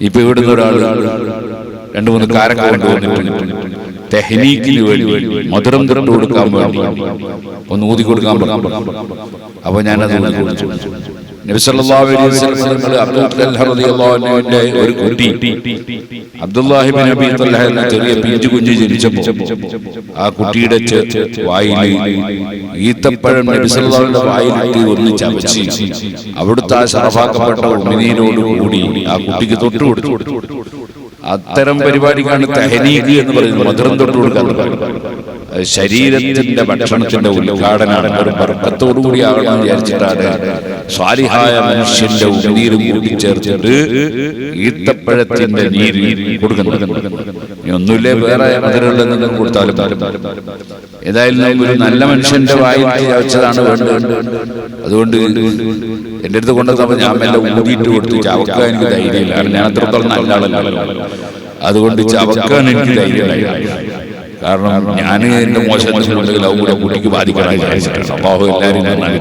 ഇപ്പൊ ഇവിടുന്ന് ഒരാൾ 2-3 കാരക്ക കൊണ്ടുവന്നിട്ട് തെഹ്നീക്കിന് വേണ്ടി മധുരം തൊട്ട് കൊടുക്കാൻ വേണ്ടി ഒന്ന് ഊതി കൊടുക്കാൻ പറഞ്ഞു. അപ്പൊ ഞാനത് നബി സല്ലല്ലാഹു അലൈഹി വസല്ലം അബ്ദുല്ലാഹിന്റെ ഒരു കുട്ടി, അബ്ദുല്ലാഹി ഇബ്നു അബീ തൽഹ എന്ന ചെറിയ പിഞ്ചു കുഞ്ഞ് ജനിച്ചപ്പോൾ ആ കുട്ടിയുടെ വായിൽ ഈത്തപ്പഴം നബി സല്ലല്ലാഹു അലൈഹി വസല്ലം വായിലിട്ട് ഒന്ന് ചവച്ച് അവിടുത്തെ ആ ശറഫാക്കപ്പെട്ട ഉമ്മിനീനോട് കൂടി ആ കുട്ടിക്ക് തൊട്ട് കൊടുത്തു. അത്തരം പരിപാടിക്കാണ് തഹ്നീഖ് എന്ന് പറയുന്നത്, മധുരം തൊട്ട് കൊടുക്കുക. ശരീരത്തിന്റെ ഭക്ഷണത്തിന്റെ ഉദ്ഘാടനമാണ്. ഒരു ബർക്കത്തോടു കൂടി ആകണം വിചാരിച്ചിട്ടാണ് സ്വാലിഹായ മനുഷ്യന്റെ ഉമിനീര് കൂട്ടിച്ചേർത്തിട്ട് ഈത്തപ്പഴത്തിന്റെ നീര് കൊടുക്കുന്നത്. ഒന്നുമില്ലേ വേറെ മധുരമുള്ളതെന്നും കൊടുത്താലും ഏതായാലും ഒരു നല്ല മനുഷ്യന്റെ വായിൽ വെച്ചതാണ് വേണ്ടത്. അതുകൊണ്ട് എന്റെ അടുത്ത് കൊണ്ടുവന്നപ്പോ ഞാൻ എല്ലാം ഊതിയിട്ട് കൊടുത്തു. ചവക്കാൻ എനിക്ക് ധൈര്യമില്ല, കാരണം ഞാൻ അത്രത്തോളം നല്ല ആളല്ലോ. അതുകൊണ്ട് ചവക്കാൻ എനിക്ക് ധൈര്യമില്ല, കാരണം ഞാൻ എന്റെ മോശത്തിലുണ്ടെങ്കിൽ അത് കൂടെ കുട്ടിക്ക് ബാധിക്കണം വിചാരിച്ചിട്ടാണ്. അള്ളാഹു എല്ലാവരും നന്നായി.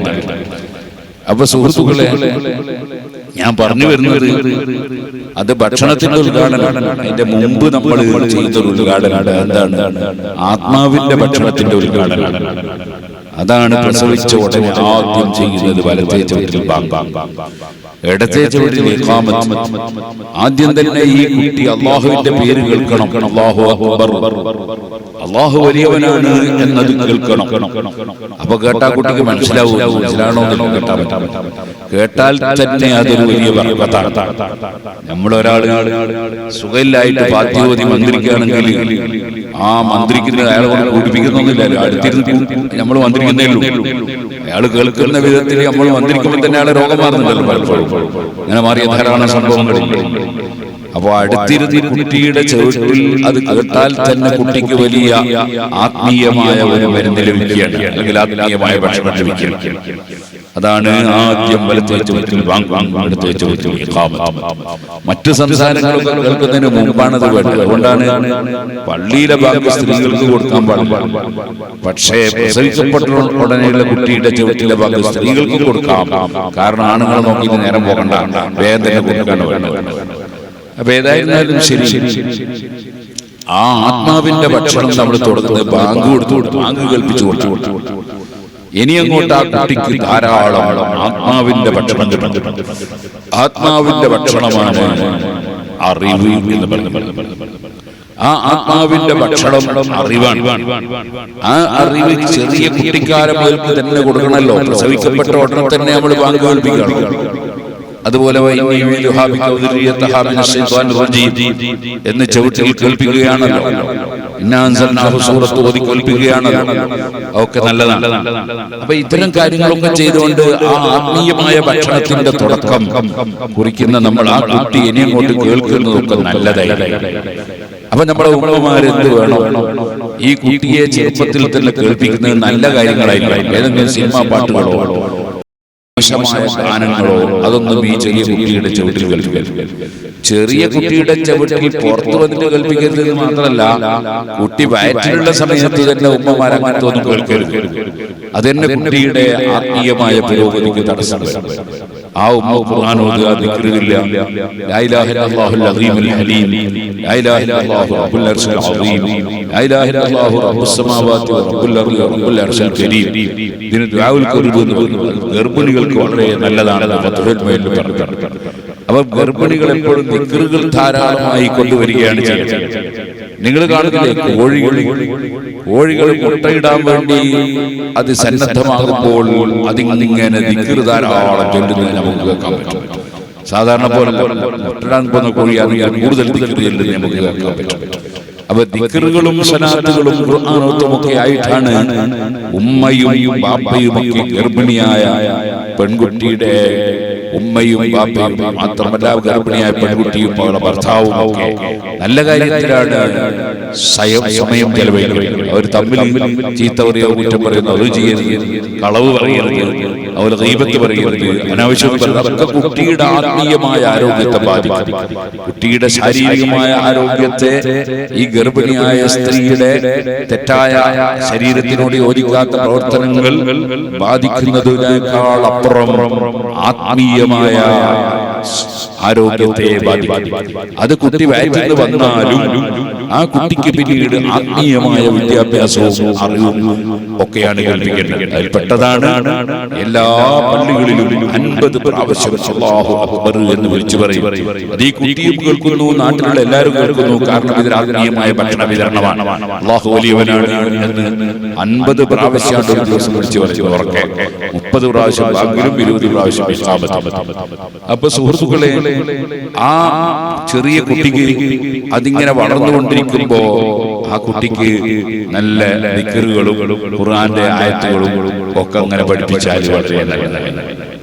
അപ്പൊ സുഹൃത്തുക്കളെ, ഞാൻ പറഞ്ഞു വരുന്നത് അത് ഭക്ഷണത്തിന്റെ ഉദ്ഘാടനമാണ്. അതിന്റെ മുമ്പ് നമ്മൾ ചെയ്തൊരു ഉദ്ഘാടനമാണ്. എന്താണ്? ആത്മാവിന്റെ ഭക്ഷണത്തിന്റെ ഉദ്ഘാടനമാണ്. അതാണ് പ്രസവിച്ച ഉടനെ ആദ്യം ചെയ്യുന്നത്. വലത്തേ ചുവട്ടിൽ ബാങ്ക്, ഇടത്തേ ചുവട്ടിൽ ഇഖാമത്ത്. ആദ്യം തന്നെ ഈ കുട്ടി അള്ളാഹുവിന്റെ പേര് കേൾക്കണം. അല്ലാഹു അക്ബർ, അള്ളാഹു വലിയവനാണ് എന്നത് കേൾക്കണം. അപ്പൊ കേട്ടാ കുട്ടിക്ക് മനസ്സിലാവൂ, മനസ്സിലാണോ എന്ന് കേട്ടാൽ കേട്ടാൽ തന്നെ അതൊരു വലിയ ബർക്കത്താണ്. നമ്മളൊരാള് സുഖമില്ലായിട്ട് പാദ്യോതി മന്ത്രിക്കുകയാണെങ്കിൽ ആ മന്ത്രിക്കുന്ന അയാളെ കൊണ്ട് കൂടിപ്പിക്കുന്നൊന്നുമില്ലല്ലോ, അടുത്തിരുന്ന് നമ്മൾ മന്ത്രിക്കുന്നേ ഉള്ളൂ. അയാൾ കേൾക്കുന്ന വിധത്തിൽ നമ്മൾ മന്ത്രിക്കുമ്പോൾ തന്നെ അയാളെ രോഗം മാറുന്നുണ്ടല്ലോ പലപ്പോഴും. അങ്ങനെ മാറിയ ധാരാളം സംഭവങ്ങളുണ്ട്. അപ്പൊ അടുത്തിരുത്തി കുട്ടിയുടെ ചെവിട്ടിൽ അത് കേട്ടാൽ തന്നെ കുട്ടിക്ക് വലിയ ആത്മീയമായ ഒരു മരുന്ന് ലഭിക്കുകയാണ്, അല്ലെങ്കിൽ ആത്മീയമായ ഭക്ഷണം ലഭിക്കുകയാണ്. അതാണ് ആദ്യം വലത്തേ ചുവട്ടിൽ ബാങ്ക്, ഇടത്തേ ചുവട്ടിൽ ഇഖാമത്ത്. മറ്റു സംസാരങ്ങളൊക്കെ കേൾക്കുന്നതിന് മുമ്പാണത് വേണ്ടത്. അതുകൊണ്ടാണ് പള്ളിയിലെ ബാങ്ക് സ്ത്രീകൾക്ക് കൊടുക്കാൻ പാടില്ല. പക്ഷേ പ്രസവിക്കപ്പെട്ട ഉടനെയുള്ള കുട്ടിയുടെ ചുവട്ടിലെ ബാങ്ക് സ്ത്രീകൾക്കും കൊടുക്കാം. കാരണം ആണുങ്ങളെ നോക്കി നേരം പോകണ്ട, വേഗം തന്നെ കൊടുക്കാണ് വേണ്ടത്. അപ്പൊ ഏതായിരുന്നാലും ശരി, ആ ആത്മാവിന്റെ ഭക്ഷണം നമ്മൾ തുടങ്ങുന്നത് ബാങ്ക് കൊടുത്തു, ബാങ്ക് കൽപ്പിച്ചു കൊടുത്തു. ഇനി അങ്ങോട്ട് ആ കുട്ടിക്ക് ധാരാളം ആത്മാവിന്റെ ഭക്ഷണം കിട്ടും. ആത്മാവിന്റെ ഭക്ഷണമാണ് അറിവ് എന്ന് പറയുന്നത്. ആ ആത്മാവിന്റെ ഭക്ഷണം അറിവാണ്. ആ അറിവ് ചെറിയ കുട്ടിക്കാലം മുതൽക്ക് തന്നെ കൊടുക്കണമല്ലോ. പ്രസവിക്കപ്പെട്ട ഉടനെ തന്നെ നമ്മൾ ബാങ്ക് കേൾപ്പിക്കണം. അതുപോലെ എന്ന് ചവിട്ടിൽ കേൾപ്പിക്കുകയാണല്ലോ, സൂറത്ത് ഓതി കേൾപ്പിക്കുകയാണല്ലോ, ഒക്കെ നല്ലതാണ്. അപ്പൊ ഇത്തരം കാര്യങ്ങളൊക്കെ ചെയ്തുകൊണ്ട് ആ ആത്മീയമായ ഭക്ഷണത്തിന്റെ തുടക്കം കുറിക്കുന്ന നമ്മൾ ആ കുട്ടി ഇനി അങ്ങോട്ട് കേൾക്കുന്നതൊക്കെ നല്ലതായിരിക്കും. അപ്പൊ നമ്മുടെ ഉമ്മമാരെന്ത് വേണം, ഈ കുട്ടിയെ ചെറുപ്പത്തിൽ തന്നെ കേൾപ്പിക്കുന്നത് നല്ല കാര്യങ്ങളായിരിക്കും. ഏതെങ്കിലും സിനിമാ പാട്ടുകളോ മോശമായ ഗാനങ്ങളോ അതൊന്നും ഈ ചെറിയ കുട്ടിയുടെ ചവിട്ടിൽ കേൾപ്പിക്കരുത്. ചെറിയ കുട്ടിയുടെ ചവിട്ടിൽ പുറത്തു വന്നിട്ട് കേൾപ്പിക്കരുത് മാത്രമല്ല, കുട്ടി വയറ്റിലുള്ള സമയത്ത് തന്നെ ഉമ്മമാരങ്ങനത്തെ ഒന്നും കേൾക്കരുത്. അതെന്നെ കുട്ടിയുടെ ആത്മീയമായ പുരോഗതിക്ക് തടസ്സം വരും. ആ ഉമ്മ ഖുർആൻ ഓതുക, ദിക്റില്ല, ലാ ഇലാഹ ഇല്ലല്ലാഹുൽ അസീമുൽ ഹലീം, ലാ ഇലാഹ ഇല്ലല്ലാഹു റബ്ബുൽ അർശിൽ അസീം, ലാ ഇലാഹ ഇല്ലല്ലാഹു റബ്ബുസ് സമാവാതി വറബ്ബുൽ അർളി വറബ്ബുൽ അർശിൽ കരീം. ഇതിന് ദുആഉൽ ഖുർബ് എന്ന് പറയുന്നത് ഗർഭിണികൾക്ക് വളരെ നല്ലതാണ്. അപ്പൊ ഗർഭിണികൾ എപ്പോഴും ദിക്റുകൾ ധാരാളമായി കൊണ്ടുവരികയാണ് ചെയ്യുന്നത്. നിങ്ങൾ കാണുന്നില്ലേ, കോഴികൾ മുട്ടയിടാൻ വേണ്ടി അത് സന്നദ്ധമാകുമ്പോൾ അതിങ്ങനെ ദിക്ർ ധാരാളം ചൊല്ലുന്നത് നമുക്ക് കേൾക്കാൻ പറ്റും. സാധാരണ പോലെ മുട്ടയിടാൻ പോകുന്ന കോഴി അതിൽ കൂടുതൽ ദിക്ർ ചൊല്ലുന്നത് നമുക്ക് കേൾക്കാൻ പറ്റും. അപ്പൊ ദിക്റുകളും സലാത്തുകളും ഖുർആനും ഒക്കെ ആയിട്ടാണ് ഉമ്മയും ബാപ്പയും ഒക്കെ ഗർഭിണിയായ പെൺകുട്ടിയുടെ ഉമ്മയും ബാപ്പയും മാത്രമല്ല ഗർഭിണിയായ പെൺകുട്ടിയും അവരുടെ ഭർത്താവും ഒക്കെ നല്ല കാര്യത്തിലാണ് സമയം ചെലവഴിക്കുന്നത്. അവർ തമ്മിൽ ചീത്ത പറയുകയോ കുറ്റം പറയുന്നു അത് ചെയ്യരുത്, കളവ് പറയരുത്, അവർ ഗീബത്ത് പറയരുത്, അനാവശ്യം പറയുന്നത് അതൊക്കെ കുട്ടിയുടെ ആത്മീയമായ ആരോഗ്യത്തെ ബാധിക്കും. കുട്ടിയുടെ ശാരീരികമായ ആരോഗ്യത്തെ ഈ ഗർഭിണിയായ സ്ത്രീയുടെ തെറ്റായ ശരീരത്തിനോട് യോജിക്കാത്ത പ്രവർത്തനങ്ങൾ ബാധിക്കുന്നതിനേക്കാൾ അപ്പുറം ആത്മീയമായ ആരോഗ്യത്തെ ബാധിക്കും. അത് കുട്ടി വയറ്റിൽ വന്നാലും ആ കുട്ടിക്ക് പിന്നീട് ആത്മീയമായ വിദ്യാഭ്യാസവും അറിവും ഒക്കെയാണ് കേൾപ്പിക്കേണ്ടത്. അതിൽപ്പെട്ടതാണ് എല്ലാ പള്ളികളിലും 50 പ്രാവശ്യം അല്ലാഹു അക്ബർ എന്ന് വിളിച്ചു പറയും. അത് ഈ കുട്ടിയും കേൾക്കുന്നു, നാട്ടിലുള്ള എല്ലാവരും കേൾക്കുന്നു. കാരണം ഇത് ആത്മീയമായ ഭക്ഷണ വിതരണമാണ്. അല്ലാഹു വലിയവനാണ് എന്ന് 50 പ്രാവശ്യമാണ് ഒരു ദിവസം വിളിച്ചു പറയുന്നത്. ഉറക്കെ 30 പ്രാവശ്യം ബാങ്കിലും 20 പ്രാവശ്യം ഇഖാമത്ത്. അപ്പൊ സുഹൃത്തുക്കളെ, ആ ചെറിയ കുട്ടിക്ക് അതിങ്ങനെ വളർന്നുകൊണ്ടിരിക്കുമ്പോ ആ കുട്ടിക്ക് നല്ല ദിക്റുകളും ഖുർആന്റെ ആയത്തുകളും ഒക്കെ അങ്ങനെ പഠിപ്പിച്ചാൽ വളരെ നല്ലതാണ്.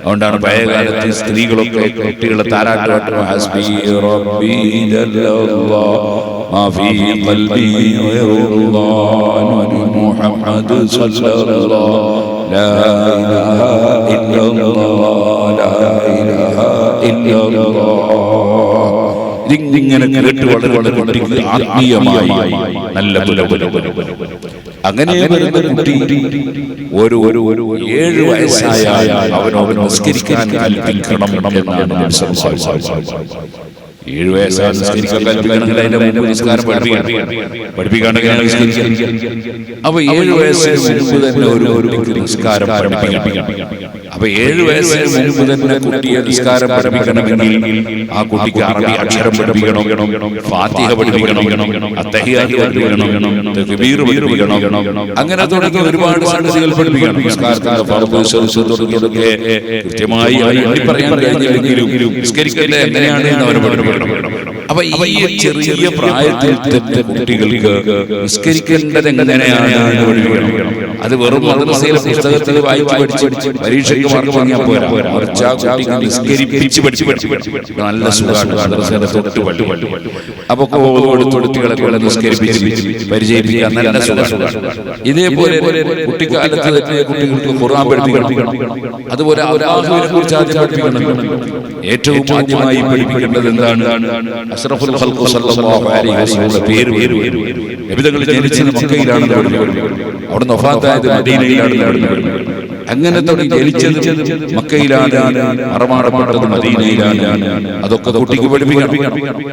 അതുകൊണ്ടാണ് പഴയകാലത്ത് സ്ത്രീകളൊക്കെ കുട്ടികളെ താരാട്ടുപാട്ടും ഹസ്ബി റബ്ബി ജല്ലല്ലാഹ് മാ ഫീ ഖൽബി ഗൈറുല്ലാഹ് മുഹമ്മദ് സല്ലല്ലാഹു ലാ ഇലാഹ ഇല്ലല്ലാഹ് ലാ ഇലാഹ ഇല്ലല്ലാഹ്. ഇതിങ്ങനെ കേട്ട് വളരെ കുട്ടിക്ക് ആത്മീയമായി നല്ല അങ്ങനെ വരുന്ന കുട്ടി ഒരു 7 വയസ്സായാൽ അവനോട് നിസ്കരിക്കാൻ കൽപ്പിക്കണം എന്നാണ് 7 വയസ്സായ നിസ്കരിക്കാൻ കൽപ്പിക്കണമെങ്കിൽ അതിന്റെ മുമ്പ് നിസ്കാരം പഠിപ്പിക്കാണെങ്കിൽ അപ്പൊ 7 വയസ്സിന് മുമ്പ് തന്നെ ഒരു നിസ്കാരം പഠിപ്പിക്കണം. അപ്പൊ 7 വയസ്സിന് മുമ്പ് തന്നെ കുട്ടിയെ നിസ്കാരം പഠിപ്പിക്കണമെങ്കിൽ ആ കുട്ടിക്ക് അറബി അക്ഷരം പഠിപ്പിക്കണം, ഫാത്തിഹ പഠിപ്പിക്കണം, അത്തഹിയാത്ത് പഠിപ്പിക്കണം, തക്ബീർ പഠിപ്പിക്കണം. അങ്ങനെ തുടങ്ങി ഒരുപാട് സംഗതികൾ പഠിപ്പിക്കണം. നിസ്കാരത്തിന്റെ ഫർദ് സുന്നത്ത് തുടങ്ങിയതൊക്കെ കൃത്യമായി പറയാൻ കഴിഞ്ഞില്ലെങ്കിലും നിസ്കരിക്കേണ്ടത് എങ്ങനെയാണ് എന്ന് അവർ പഠിപ്പിക്കണം. അപ്പൊ ഈ ചെറിയ പ്രായത്തിൽ തന്നെ കുട്ടികൾക്ക് നിസ്കരിക്കേണ്ടത് എങ്ങനെയാണ് എന്ന് പഠിപ്പിക്കണം. അത് വെറും മദ്രസയിലെ പുസ്തകത്തിൽ വായിച്ച് പഠിച്ച് പരീക്ഷയ്ക്ക് മാർക്ക് വാങ്ങിയാൽ പോരാ. മറിച്ച് ആ കുട്ടിക്ക് നിസ്കരിപ്പിച്ച് പഠിച്ച് നല്ല സുഖമാണ്. മദ്രസയുടെ തൊട്ട് പള്ളി അപ്പൊ തൊടുത്തുകളൊക്കെ നിസ്കരിപ്പിച്ച് പരിചയിപ്പിക്കാൻ നല്ല സുഖമാണ്. ഇതേപോലെ കുട്ടിക്കാലത്ത് തന്നെ കുട്ടികൾക്ക് ഖുർആൻ പഠിപ്പിക്കണം. അതുപോലെ അല്ലാഹുവിനെ കുറിച്ച് ആദ്യം പഠിപ്പിക്കണം. ഏറ്റവും ആദ്യമായി പഠിപ്പിക്കേണ്ടത് എന്താണ്? അഷ്റഫുൽ ഖൽഖ് സല്ലല്ലാഹു അലൈഹി വസല്ലം പേര് നബിതങ്ങൾ ജനിച്ചത് മക്കയിലാണ്, അവിടുന്ന് വഫാത്തായത് മദീനയിലാണ്. അങ്ങനെ തുടങ്ങി ജനിച്ചത് മക്കയിലാണ്, മറമാടപ്പെട്ടത് മദീനയിലാണ്. അതൊക്കെ കുട്ടിക്ക് പഠിപ്പിക്കണം.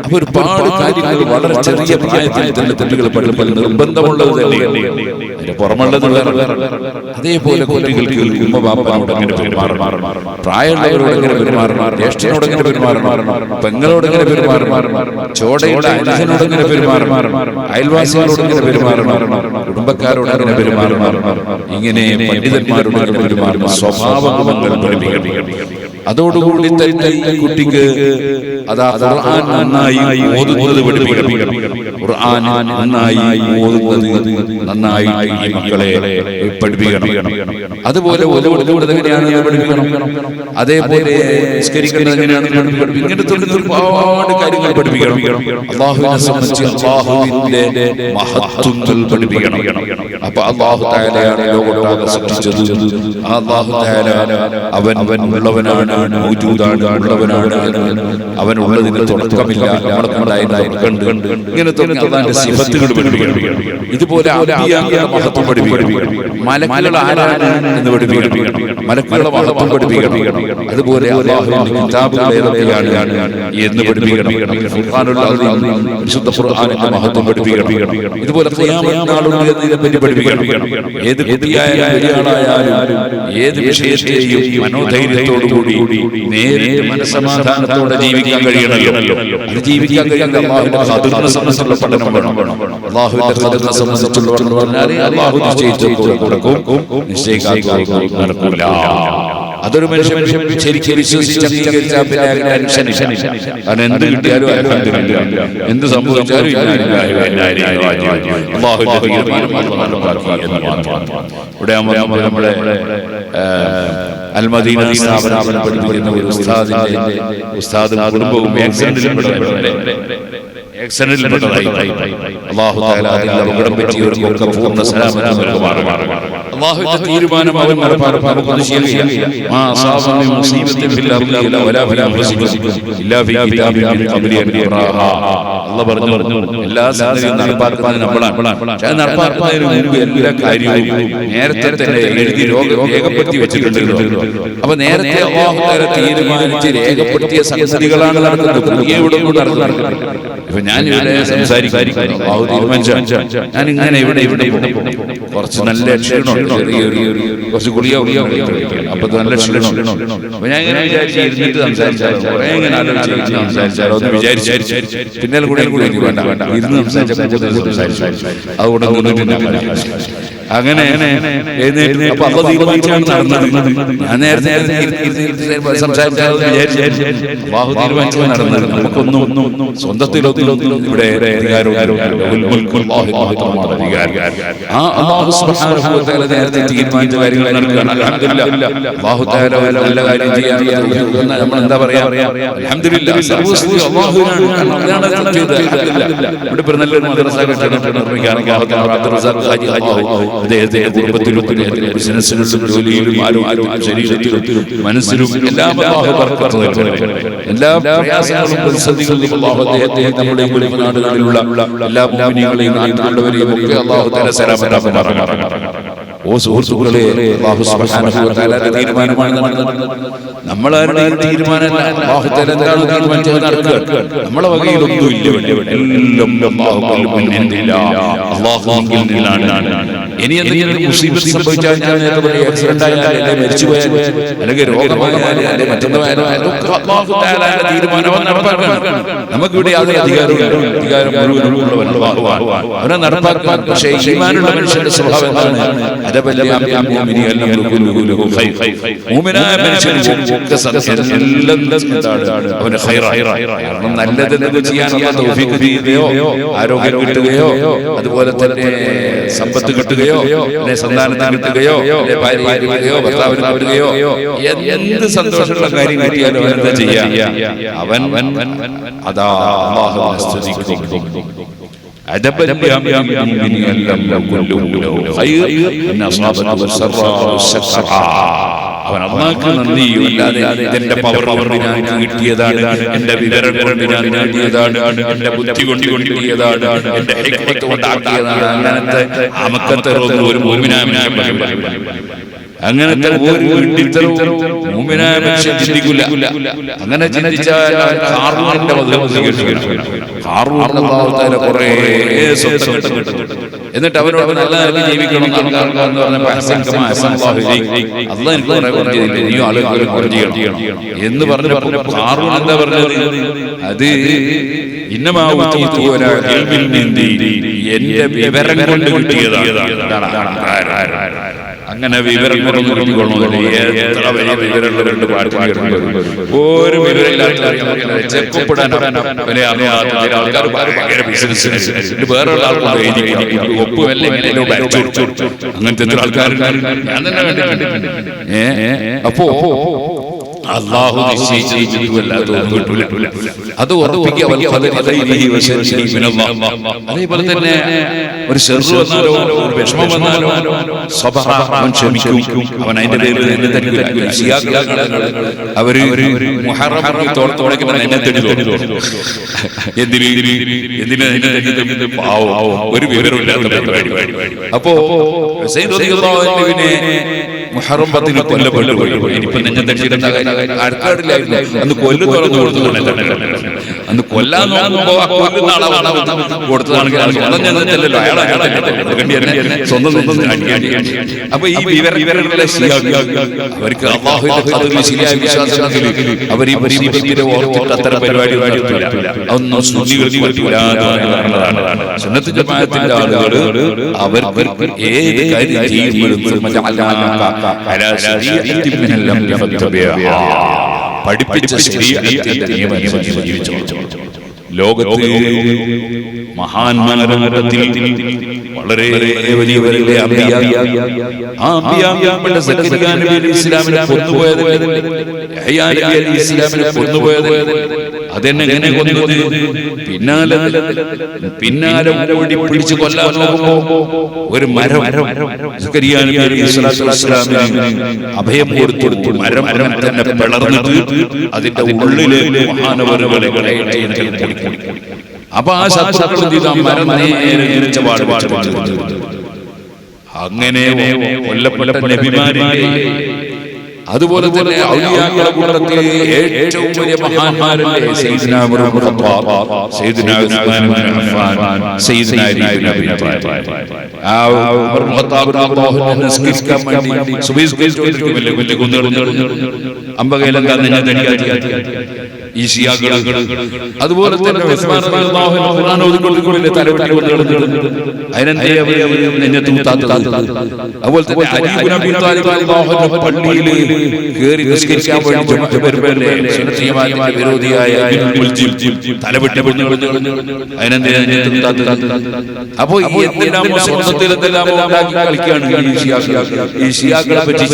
അപ്പൊ ഒരുപാട് കാര്യങ്ങൾ വളരെ ചെറിയ പ്രായത്തിൽ തന്നെ കുട്ടികൾ പഠിപ്പിക്കൽ നിർബന്ധമുള്ളത് തന്നെയാണ്. അതിന് പുറമുള്ളത് അതേപോലെ കുട്ടികൾക്ക് ഉമ്മ ബാപ്പനോട് എങ്ങനെ പെരുമാറണം, പ്രായമുള്ളവരോട് എങ്ങനെ പെരുമാറണം, ജ്യേഷ്ഠനോട് എങ്ങനെ പെരുമാറണം, പെങ്ങളോട് എങ്ങനെ പെരുമാറണം, ചോടയുടെ അയൽവാസിനോട് എങ്ങനെ പെരുമാറണം, അയൽവാസികളോട് എങ്ങനെ പെരുമാറണം, കുടുംബക്കാരോട് എങ്ങനെ പെരുമാറണം, ഇങ്ങനെ പണ്ഡിതന്മാരോട് പെരുമാറുന്ന സ്വഭാവ ഗുണങ്ങൾ പഠിപ്പിക്കണം. അതോടുകൂടി തന്നെ ഈ കുട്ടിക്ക് അതാ ഖുർആൻ നന്നായി ഓതുന്നത് പഠിപ്പിക്കണം. ഖുർആൻ നന്നായി ഓതുന്നത് നന്നായി ഈ മക്കളെ പഠിപ്പിക്കണം. അതുപോലെ ഓതുന്നത് എങ്ങനെയാണെന്ന് പഠിപ്പിക്കണം. അതേപോലെ നിസ്കരിക്കുന്നത് എങ്ങനെയാണെന്ന് പഠിപ്പിക്കണം. ഇങ്ങനത്തെ ഒരുപാട് കാര്യങ്ങൾ പഠിപ്പിക്കണം. അല്ലാഹുവിനെ സംബന്ധിച്ച് അല്ലാഹുവിന്റെ മഹത്വങ്ങൾ പഠിപ്പിക്കണം. അപ്പൊ അല്ലാഹു തആലയാണ് ലോകത്തൊട്ടാകെ സൃഷ്ടിച്ചത്. അല്ലാഹു തആല അവൻ ഉള്ളവനാണ്, മൗജൂദാണ്, ഉള്ളവനാണ്. അവനുള്ളതിന് തുടക്കമില്ല, നമ്മൾക്കുണ്ടായിട്ടുണ്ട്. ഇങ്ങനെ തുടങ്ങി അല്ലാഹുവിന്റെ സിഫത്തുകൾ പഠിപ്പിക്കണം. ഇതുപോലെ അമ്പിയാക്കളുടെ മഹത്വം പഠിപ്പിക്കണം. മലക്കുകൾ ആരാണ് എന്ന് പഠിപ്പിക്കണം. മലക്കുകളുടെ മഹത്വം പഠിപ്പിക്കണം. അതുപോലെ അല്ലാഹുവിന്റെ കിതാബുകൾ ഏതൊക്കെയാണ് എന്ന് പഠിപ്പിക്കണം. ഖുർആനുൽ അസീം, വിശുദ്ധ ഖുർആനിന്റെ മഹത്വം പഠിപ്പിക്കണം. ഇതുപോലെ ഖിയാമത്ത് നാളുണ്ട് എന്നതിനെപ്പറ്റി പഠിപ്പിക്കണം. ഏത് കുട്ടിയായാലും വലിയാളായാലും ഏത് വിഷയത്തെയും മനോധൈര്യത്തോടുകൂടി നേരിട്ട് മനസ്സമാധാനത്തോടെ ജീവിക്കാൻ കഴിയണമല്ലോ. അത് ജീവിക്കാൻ കഴിയുന്ന അല്ലാഹുവിന്റെ ഖദറിനെ സംബന്ധിച്ചുള്ള പഠനം വേണം. അല്ലാഹുവിന്റെ ഖദറിനെ സംബന്ധിച്ചുള്ള പഠനം പറഞ്ഞാൽ അല്ലാഹു നിശ്ചയിച്ചത് കൊടുക്കും, നിശ്ചയിക്കാത്തത് നടക്കില്ല. അതൊരു മനുഷ്യൻ ശരിക്കും വിശ്വസിച്ച് അംഗീകരിച്ചാൽ പിന്നെ ടെൻഷനില്ല. കാരണം എന്ത് കിട്ടിയാലും അൽഹംദുലില്ലാ, എന്ത് സംഭവിച്ചാലും ഇവിടെ നമ്മുടെ അൽമദീന സ്ഥാപനം പഠിപ്പിക്കുന്ന ഒരു ഉസ്താദും കുടുംബവും ആക്സിഡന്റിൽപ്പെട്ടതായി. അല്ലാഹു തആല അതിൽ അപകടം പറ്റിയവർക്കൊക്കെ പൂർണ്ണ സലാമത്ത് നൽകുമാറാകട്ടെ. അല്ലാഹുവിന്റെ തീരുമാനം അവൻ നമുക്കൊന്നും ചെയ്യാനില്ല. മാ അസാബ മിൻ മുസീബത്തിൻ ഫിൽ അർളി വലാ ഫിൽ അൻഫുസികും ഇല്ലാ ഫീ കിതാബിൻ മിൻ ഖബ്ലി അൻ യുറാഹാ. അല്ലാഹു പറഞ്ഞു എല്ലാ സംഗതിയും നടപ്പാക്കുന്നത് നമ്മളാണ്. പക്ഷേ നടപ്പാക്കുന്നതിന് മുൻപ് എല്ലാ കാര്യവും നേരത്തെ തന്നെ എഴുതി രേഖപ്പെടുത്തി വെച്ചിട്ടുണ്ടല്ലോ. അപ്പൊ നേരത്തെ അല്ലാഹു തആല തീരുമാനിച്ച് രേഖപ്പെടുത്തിയ സംഗതികളാണ് നടക്കുന്നത്. പുതിയ ഇവിടെ നടക്കുന്നത്. ഇപ്പൊ ഞാൻ ഇവിടെ സംസാരിക്കാൻ ഞാൻ ഇങ്ങനെ ഇവിടെ കുറച്ച് നല്ല ക്ഷീണം, കുറച്ച് ഗുളിക അപ്പൊ നല്ല ക്ഷീണം. അപ്പൊ ഞാൻ ഇങ്ങനെ വിചാരിച്ചിരുന്നിട്ട് സംസാരിച്ചാലോ, കുറെ ഇങ്ങനെ ആലോചിച്ച് സംസാരിച്ചാലോ എന്ന് വിചാരിച്ചു. പിന്നെ കൂടെ വേണ്ട ഇരുന്ന് സംസാരിച്ചു. അതുകൊണ്ട് അങ്ങനെ അപ്പൊ അപ്പൊ തീരുമാനിച്ചാണ് നടന്നത്. ഞാൻ നേരത്തെ സംസാരിച്ചാലോ തീരുമാനിച്ചാൽ നടന്നത്. നമുക്കൊന്നും സ്വന്തത്തിലൊന്നും ഇവിടെ നേരത്തെ തീരുമാനിച്ച കാര്യങ്ങൾ നടക്കുകയാണ്. അൽഹംദുലില്ലാ, അല്ലാഹു തആല നല്ല കാര്യം ചെയ്യാൻ നമ്മൾ എന്താ പറയാ, അൽഹംദുലില്ലാ, ഇവിടെ നല്ലൊരു മദ്രസ അദ്ദേഹത്തിന്റെ കുടുംബത്തിലും ബിസിനസ്സിലും ജോലിയിലും ആരോഗ്യത്തിലും ശരീരത്തിലും മനസ്സിലും എല്ലാം എല്ലാ പ്രയാസങ്ങളും പ്രതിസന്ധികളും അല്ലാഹു അദ്ദേഹത്തെ നമ്മുടെ നാടുകളിലുള്ള എല്ലാ മുഅ്മിനീങ്ങളെയും നാട്ടിലുള്ളവരെയും ഒക്കെ അല്ലാഹു തആല സലാമത്താക്കട്ടെ. ഓ സുഹൃത്തുക്കളെ, അല്ലാഹു സുബ്ഹാനഹു വ തആലയുടെ തീരുമാനമാണ് നടന്നത്. നമ്മളാരുടെയും തീരുമാനമല്ല. അല്ലാഹു തആല എന്താണ് തീരുമാനിച്ചത് നടക്കുക. നമ്മളെ വകയിലൊന്നും ഇല്ല. എല്ലാം അല്ലാഹുവിൽ നിന്നാണ്. ഇനി എന്തെങ്കിലും മുസീബത്ത് സംഭവിച്ചാൽ, ഞാൻ നേരത്തെ പറഞ്ഞ ആക്സിഡന്റ് ആയാലും മരിച്ചു പോയാൽ അല്ലെങ്കിൽ രോഗമായാലും അല്ലെങ്കിൽ മറ്റൊന്നായാലും അല്ലാഹു തആലയുടെ തീരുമാനം നടപ്പാക്കണം. നമുക്കിവിടെ യാതൊരു അധികാരവും അധികാരം മുഴുവൻ അവനെ നടപ്പാക്കാൻ. പക്ഷേ ഈമാനുള്ള മനുഷ്യന്റെ സ്വഭാവം എന്താണ്? നല്ലത് ചെയ്യാനുള്ള തൗഫീഖ് ചെയ്യുകയോ ആരോഗ്യം കിട്ടുകയോ അതുപോലെ തന്നെ സമ്പത്ത് കിട്ടുകയോ സന്താനത്തെ കിട്ടുകയോ ഭാര്യ കിട്ടുകയോ ഭർത്താവിന് കിട്ടുകയോ എന്ത് സന്തോഷമുള്ള കാര്യം കിട്ടിയാലും അവൻ എന്താ ചെയ്യാ? അവൻ അതാ അല്ലാഹുവിനെ സ്തുതിക്കും. عدبا بأمين لم كله خير إن أصابته السراء والسراء. അവൻ അല്ലാഹുവിന് നന്ദിയില്ലാതെ എന്റെ പവർ ഞാൻ കിട്ടിയതാണ്, എന്റെ വിവരം കൊണ്ട് ഞാൻ നേടിയതാണ്, എന്റെ ബുദ്ധി കൊണ്ട് കിട്ടിയതാണ്, എന്റെ ഹിക്മത്ത് കൊണ്ടാക്കിയതാണ്. അങ്ങനത്തെ അമക്കത്തരൊന്നും ഒരു മുഅ്മിനായ മനുഷ്യൻ പറയില്ല. അങ്ങനത്തെ ഒരു വിഡ്ഢിത്തരവും മുഅ്മിനായ മനുഷ്യൻ ചിന്തിക്കില്ല. അങ്ങനെ ചിന്തിച്ചാൽ ഖാറൂനിന്റെ വധം സ്വീകരിക്കണം. ഖാറൂൻ അല്ലാഹു തആല കുറേ സ്വത്ത് കിട്ടും. എന്നിട്ട് അവരോട് നല്ല നിലയിൽ ജീവിക്കണം എന്ന് പറഞ്ഞപ്പോൾ അല്ലാഹു എനിക്ക് കുറേ നീയും ആളുകൾ കുറച്ച് ചെയ്യണം എന്ന് പറഞ്ഞപ്പോൾ ഖാറൂൻ എന്താ പറഞ്ഞത്? അത് ഇന്നമാ ഊതീതു അലാ ഇൽമിൻ മിൻദി, എന്റെ വിവരം കൊണ്ട് കിട്ടിയതാണ്. അങ്ങനെ വിവരങ്ങളൊന്നും കിട്ടിക്കൊള്ളുന്നില്ല. എത്ര വലിയ വിവരങ്ങളുണ്ട് പാർട്ടികളുണ്ട്. ഒരു വിവരമില്ലാത്ത ചെക്കപ്പെടാൻ വലിയ അറിയാത്ത ചില ആൾക്കാർ ഭയങ്കര ബിസിനസ് വേറെ ഒപ്പുമല്ല അങ്ങനത്തെ എത്ര ആൾക്കാരുണ്ട്. ഞാൻ തന്നെ കണ്ടിട്ടുണ്ട്. അപ്പോ അല്ലാഹു അത് ഉറപ്പിക്കുക. അതേപോലെ തന്നെ ഒരു ചെറു വന്നാലോ ഒരു വിഷമം വന്നാലോ അവൻ ക്ഷമിക്കും. അവൻ അതിന്റെ പേരിൽ അവര് തോടത്തോടൊക്കെ എന്നെ തെടി എന്തിന് പാവം ഒരു വിവരമില്ലാത്ത പരിപാടി. അപ്പോ മുഹറം 10 കൊല്ലപ്പെട്ടു പോയി. ഇനിയിപ്പോ നെഞ്ഞ തട്ടിയിരുന്ന ആർക്കാടില്ലായിരുന്നു. അന്ന് കൊല്ലു തുറന്നു കൊടുത്തതാണ്. അന്ന് കൊല്ലാൻ നോക്കുമ്പോ ആ കൊല്ലുന്ന ആളാണ് കൊടുത്തതാണെങ്കിൽ സ്വന്തം അപ്പൊ ഈ വിവരങ്ങളെ അവർക്ക് ശരിയായ വിശ്വാസത്തിൽ അവർ ഈ പരിപാടിയെ ഓർത്തിട്ട് അത്തരം പരിപാടി അതൊന്നും സുന്നികൾക്ക് പറ്റൂല. സുന്നത്ത് ജമാഅത്തിന്റെ ആളുകൾ അവർക്ക് ഏത് കാര്യം ചെയ്യുമ്പോഴും പഠിപ്പിച്ച ശരീഅത്തിന്റെ നിയമമനുസരിച്ച് ജീവിച്ചു. ലോകത്ത് മഹാന്മാരത്തിൽ വളരെ വലിയ ഇസ്ലാമിനെ കൊന്നുപോയത്, ഇസ്ലാമിനെ കൊന്നുപോയത് അതെങ്ങനെ കൊന്നത്? പിന്നാലെ ഓടി പിടിച്ച് കൊല്ലാൻ നോക്കുമ്പോ ഒരു മരം അഭയം കൊടുത്തു. മരം തന്നെ പിളർന്നിട്ട് അതിന്റെ ഉള്ളിലേക്ക് മഹാനവറുകളെ അപ്പൊ ആ ശത്രുക്കൾ മരം നേരെ അങ്ങനെ കൊല്ലപ്പെട്ട നബിമാരില്ലേ, അതുപോലെ തന്നെ ഔലിയാക്കളുടെ കൂട്ടത്തിൽ ഏറ്റവും വലിയ മഹാന്മാരല്ലേ സയ്യിദ്നാ ഉമർ ഇബ്നു ഖത്താബ്, സയ്യിദ്നാ ഉസ്മാൻ ഇബ്നു അഫ്ഫാൻ, സയ്യിദ്നാ അലി ഇബ്നു അബീ ത്വാലിബ്. ആ ഉമർ ഇബ്നു ഖത്താബ് റളിയല്ലാഹു നിസ്കരിക്കാൻ വേണ്ടി സുബഹിസ്കരിച്ചുകൊണ്ടിരിക്കുമല്ലേ വലിയ കുന്നുകൾ അമ്പകയിലെന്താ ഈ ശിയാക്കൾ. അതുപോലെ തന്നെ ഉസ്മാൻ റളിയല്ലാഹു അൻഹു ഖുർആൻ ഓതിക്കൊണ്ടിരിക്കുമല്ലേ തലവെട്ടി അതിനെന്തേ നെഞ്ഞ തൂത്താത്തത്. അതുപോലെ തന്നെ അലി ഇബ്നു അബീ ത്വാലിബ് റളിയല്ലാഹു അൻഹു പള്ളിയിൽ കേറി നിസ്കരിക്കാൻ വേണ്ടി വരുമ്പോഴല്ലേ സുന്നത്ത് ജമാഅത്തിന്റെ വിരോധിയായ തലവെട്ടി അതിനെന്തേ നെഞ്ഞ തൂത്താത്തത്. അപ്പോ എന്തെല്ലാം സ്വന്തത്തിൽ എന്തെല്ലാം ഉണ്ടാക്കി കളിക്കുകയാണ് ഈ ഷിയാക്കളെ പറ്റി.